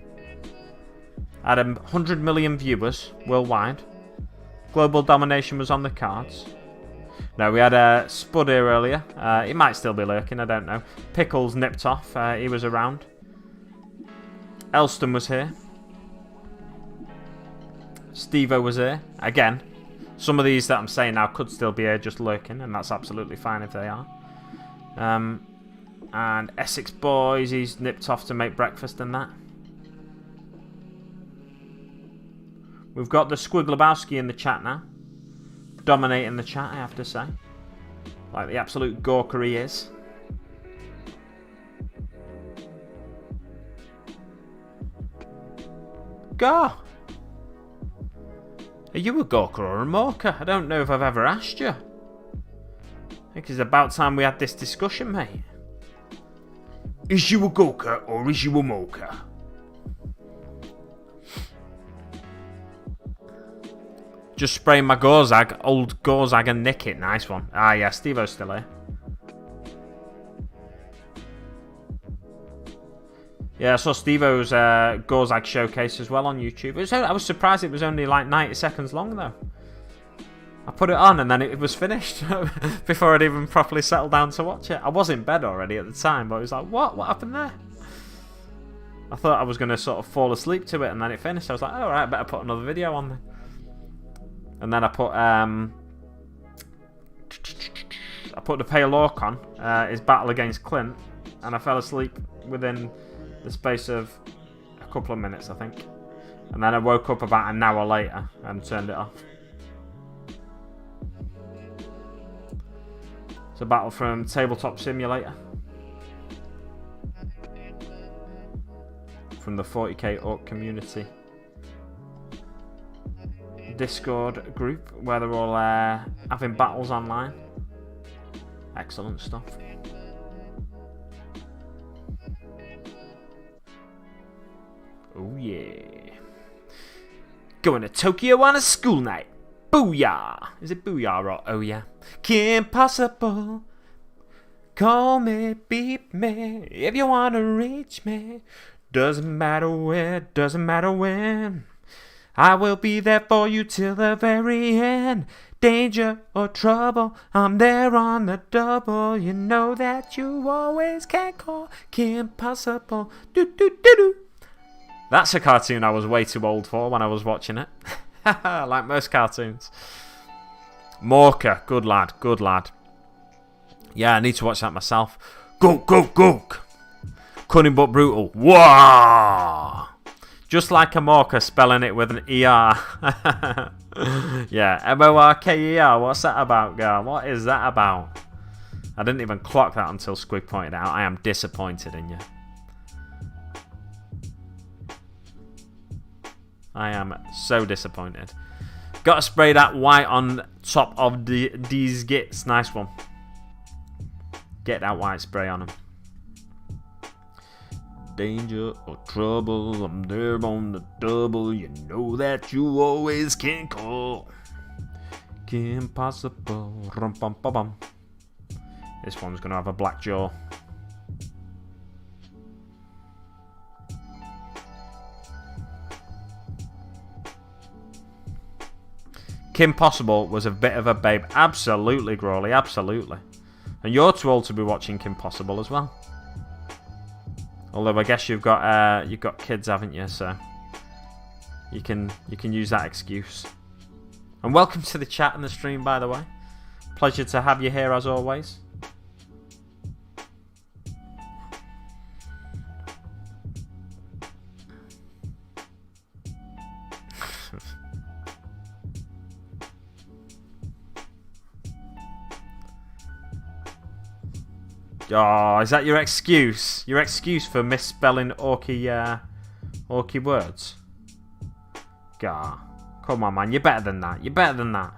I had 100 million viewers worldwide. Global domination was on the cards. No, we had Spud here earlier. He might still be lurking, I don't know. Pickles nipped off. He was around. Elston was here. Steve-O was here. Again, some of these that I'm saying now could still be here just lurking, and that's absolutely fine if they are. And Essex Boys, he's nipped off to make breakfast and that. We've got the Squigglebowski in the chat now. Dominating the chat, I have to say. Like the absolute gawker he is. Go! Are you a gawker or a mocha? I don't know if I've ever asked you. I think it's about time we had this discussion, mate. Is you a gawker or is you a mocha? Just spraying my Gorzag, old Gorzag and nick it. Nice one. Ah, yeah, Steve-O's still here. Yeah, I saw Steve-O's Gorzag showcase as well on YouTube. I was surprised it was only like 90 seconds long, though. I put it on and then it was finished before I'd even properly settled down to watch it. I was in bed already at the time, but it was like, what? What happened there? I thought I was going to sort of fall asleep to it and then it finished. I was like, oh, alright, better put another video on there. And then I put the Pale Orc on, his battle against Clint, and I fell asleep within the space of a couple of minutes, I think. And then I woke up about an hour later and turned it off. It's a battle from Tabletop Simulator. From the 40k Orc community Discord group where they're all having battles online. Excellent stuff. Oh yeah. Going to Tokyo on a school night. Booyah! Is it booyah or oh yeah? Kim Possible. Call me, beep me, if you want to reach me. Doesn't matter where, doesn't matter when. I will be there for you till the very end. Danger or trouble, I'm there on the double. You know that you always can call Kim Possible. Do do do do. That's a cartoon I was way too old for when I was watching it. Like most cartoons. Morka, good lad, good lad. Yeah, I need to watch that myself. Go, go, go! Cunning but brutal. Whoa! Just like a Morka, spelling it with an ER. Yeah, M-O-R-K-E-R. What's that about, girl? What is that about? I didn't even clock that until Squig pointed out. I am disappointed in you. I am so disappointed. Got to spray that white on top of these gits. Nice one. Get that white spray on them. Danger or trouble, I'm there on the double. You know that you always can call Kim Possible. Rum bum bum bum. This one's gonna have a black jaw. Kim Possible was a bit of a babe. Absolutely, Grawley, absolutely. And you're too old to be watching Kim Possible as well. Although I guess you've got kids, haven't you? So you can use that excuse. And welcome to the chat and the stream, by the way. Pleasure to have you here as always. Oh, is that your excuse? Your excuse for misspelling orky words? Gah. Come on, man. You're better than that. You're better than that.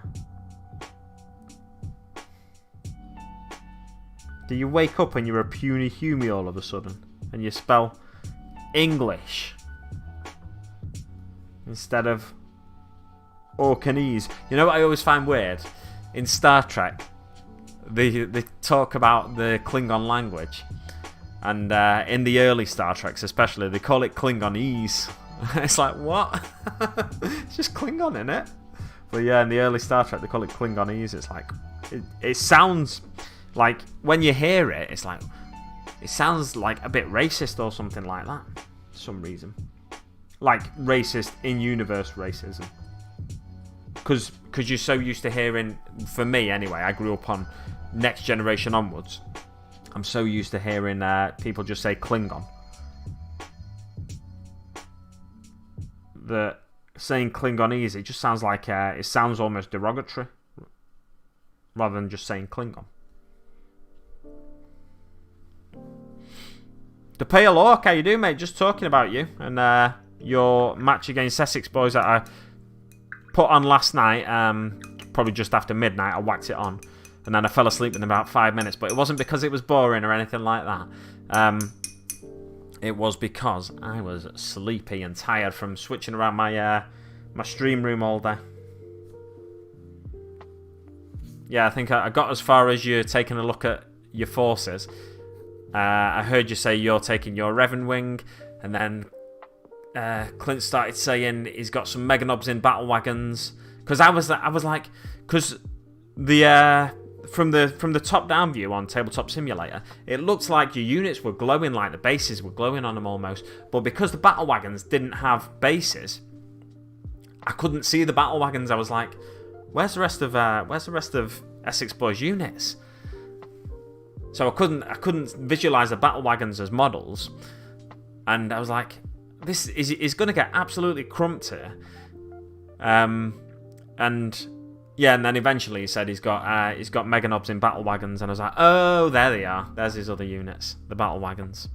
Do you wake up and you're a puny humie all of a sudden? And you spell English instead of Orcanese? You know what I always find weird? In Star Trek, they talk about the Klingon language. And in the early Star Treks especially, they call it Klingonese. It's like, what? It's just Klingon, innit? But yeah, in the early Star Trek, they call it Klingonese. It's like, it sounds like, when you hear it, it's like, it sounds like a bit racist or something like that. For some reason. Like, racist in-universe racism. Because you're so used to hearing, for me anyway, I grew up on Next Generation onwards. I'm so used to hearing people just say Klingon. That saying Klingonese, it just sounds like, it sounds almost derogatory. Rather than just saying Klingon. The Pale Orc, how you doing, mate? Just talking about you. And your match against Essex Boys that I put on last night. Probably just after midnight, I whacked it on. And then I fell asleep in about 5 minutes. But it wasn't because it was boring or anything like that. It was because I was sleepy and tired from switching around my stream room all day. Yeah, I think I got as far as you taking a look at your forces. I heard you say you're taking your Revan Wing. And then Clint started saying he's got some Meganobz in battle wagons. Because I was like... Because the... From the top-down view on Tabletop Simulator, it looked like your units were glowing, like the bases were glowing on them almost. But because the battle wagons didn't have bases, I couldn't see the battle wagons. I was like, "Where's the rest of Essex Boys units?" So I couldn't visualize the battle wagons as models, and I was like, "This is going to get absolutely crumped here." And yeah, and then eventually he said he's got Meganobz in battle wagons, and I was like, oh, there they are. There's his other units, the battle wagons.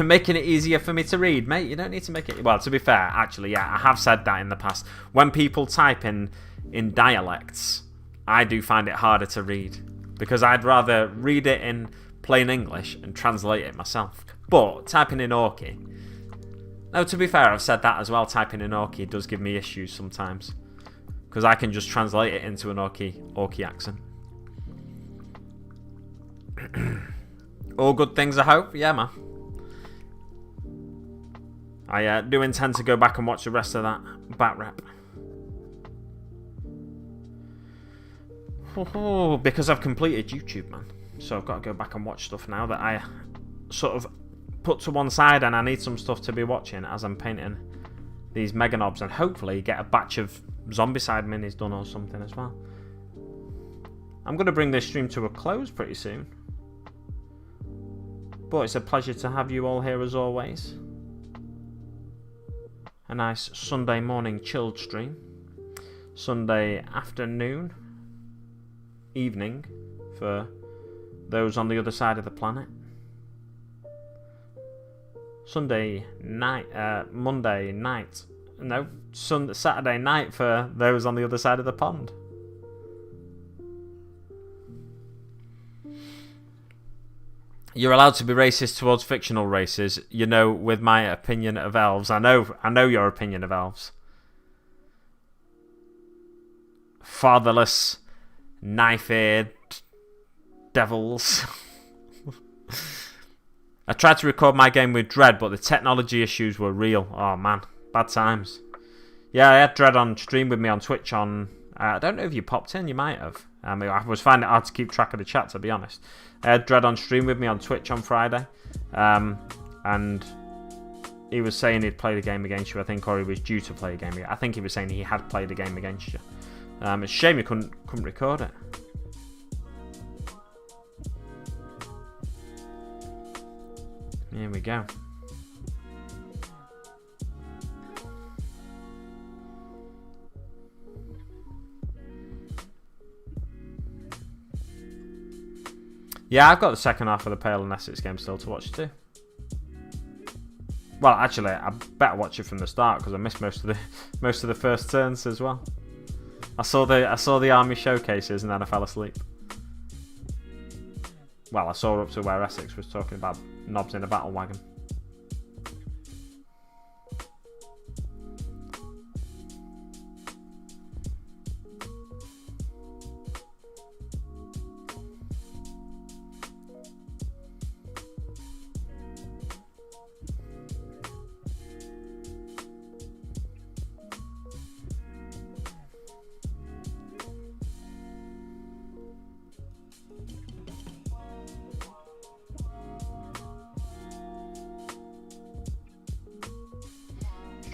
Making it easier for me to read, mate. You don't need to make it... Well, to be fair, actually, yeah, I have said that in the past. When people type in dialects, I do find it harder to read. Because I'd rather read it in plain English and translate it myself. But typing in Orky... No, to be fair, I've said that as well. Typing in Orky does give me issues sometimes. Because I can just translate it into an Orky accent. All good things, I hope. Yeah, man. I do intend to go back and watch the rest of that bat rep. Because I've completed YouTube, man. So I've got to go back and watch stuff now that I sort of put to one side, and I need some stuff to be watching as I'm painting these Meganobz, and hopefully get a batch of Zombicide minis done or something as well. I'm going to bring this stream to a close pretty soon. But it's a pleasure to have you all here as always. A nice Sunday morning chilled stream. Sunday afternoon, evening for those on the other side of the planet. Sunday night, Monday night. No, Saturday night for those on the other side of the pond. You're allowed to be racist towards fictional races, you know, with my opinion of elves. I know your opinion of elves. Fatherless, knife-eared devils. I tried to record my game with Dread, but the technology issues were real. Oh, man. Bad times. Yeah, I had Dread on stream with me on Twitch on... I don't know if you popped in. You might have. I was finding it hard to keep track of the chat, to be honest. I had Dread on stream with me on Twitch on Friday. And he was saying he'd played a game against you, I think, or he was due to play a game. I think he was saying he had played a game against you. It's a shame you couldn't record it. Here we go. Yeah, I've got the second half of the Pale and Essex game still to watch too. Well, actually, I better watch it from the start because I missed most of the first turns as well. I saw the army showcases and then I fell asleep. Well, I saw up to where Essex was talking about knobs in a battle wagon.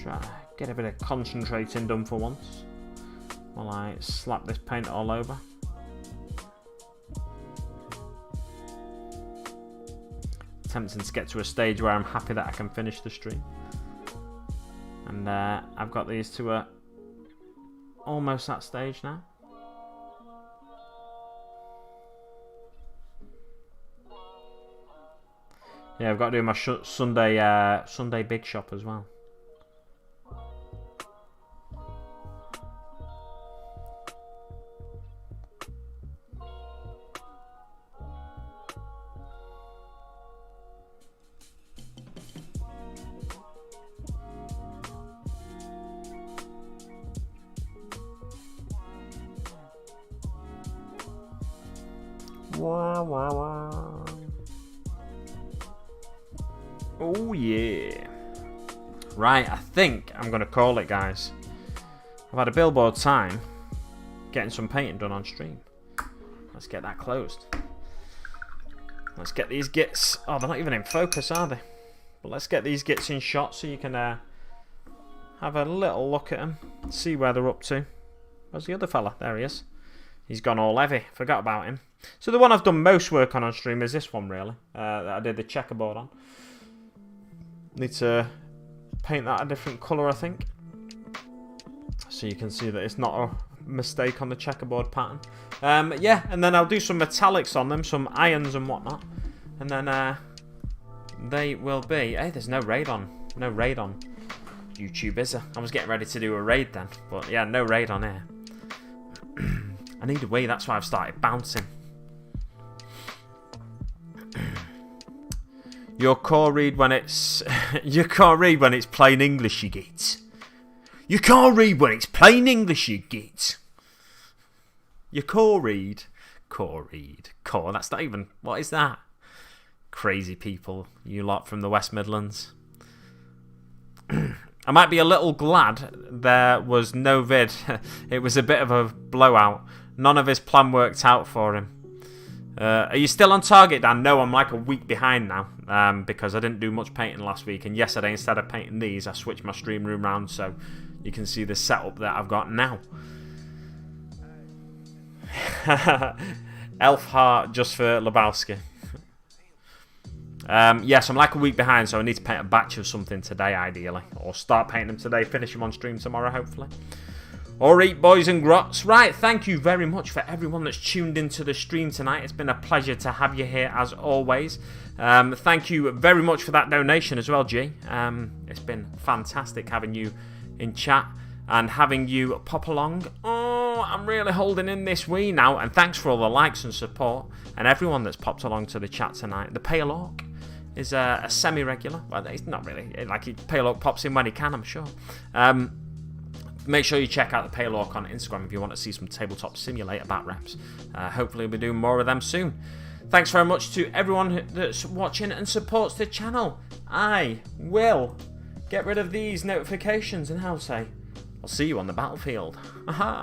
Try get a bit of concentrating done for once while I slap this paint all over. Tempting to get to a stage where I'm happy that I can finish the stream, and I've got these two almost that stage now. Yeah, I've got to do my Sunday big shop as well. Wah, wah, wah. Oh yeah. Right, I think I'm going to call it, guys. I've had a billboard time getting some painting done on stream. Let's get that closed. Let's get these gits. Oh, they're not even in focus, are they? But let's get these gits in shot so you can have a little look at them, see where they're up to. Where's the other fella? There he is. He's gone all heavy. Forgot about him. So the one I've done most work on stream is this one, really. That I did the checkerboard on. Need to paint that a different colour, I think. So you can see that it's not a mistake on the checkerboard pattern. Yeah, and then I'll do some metallics on them, some irons and whatnot. And then they will be... Hey, there's no raid on. No raid on YouTube, is there? I was getting ready to do a raid then. But yeah, no raid on here. I need a wee, that's why I've started bouncing. You can't read when it's you can't read when it's plain English, you git. You can't read when it's plain English, you git. You can't read. Can't read. Can't. That's not even. What is that? Crazy people, you lot from the West Midlands. I might be a little glad there was no vid. It was a bit of a blowout. None of his plan worked out for him. Are you still on target, Dan? No, I'm like a week behind now because I didn't do much painting last week. And yesterday, instead of painting these, I switched my stream room round so you can see the setup that I've got now. Elf heart just for Lebowski. Yes, I'm like a week behind, so I need to paint a batch of something today, ideally. Or start painting them today, finish them on stream tomorrow, hopefully. Alright, boys and grots. Right, thank you very much for everyone that's tuned into the stream tonight. It's been a pleasure to have you here, as always. Thank you very much for that donation as well, G. It's been fantastic having you in chat and having you pop along. Oh, I'm really holding in this wee now. And thanks for all the likes and support and everyone that's popped along to the chat tonight. The Pale Orc is a semi-regular. Well, it's not really. Like, Pale Orc pops in when he can, I'm sure. Make sure you check out the Pale Orc on Instagram if you want to see some Tabletop Simulator bat reps. Hopefully we'll be doing more of them soon. Thanks very much to everyone that's watching and supports the channel. I will get rid of these notifications and I'll say, I'll see you on the battlefield. Aha!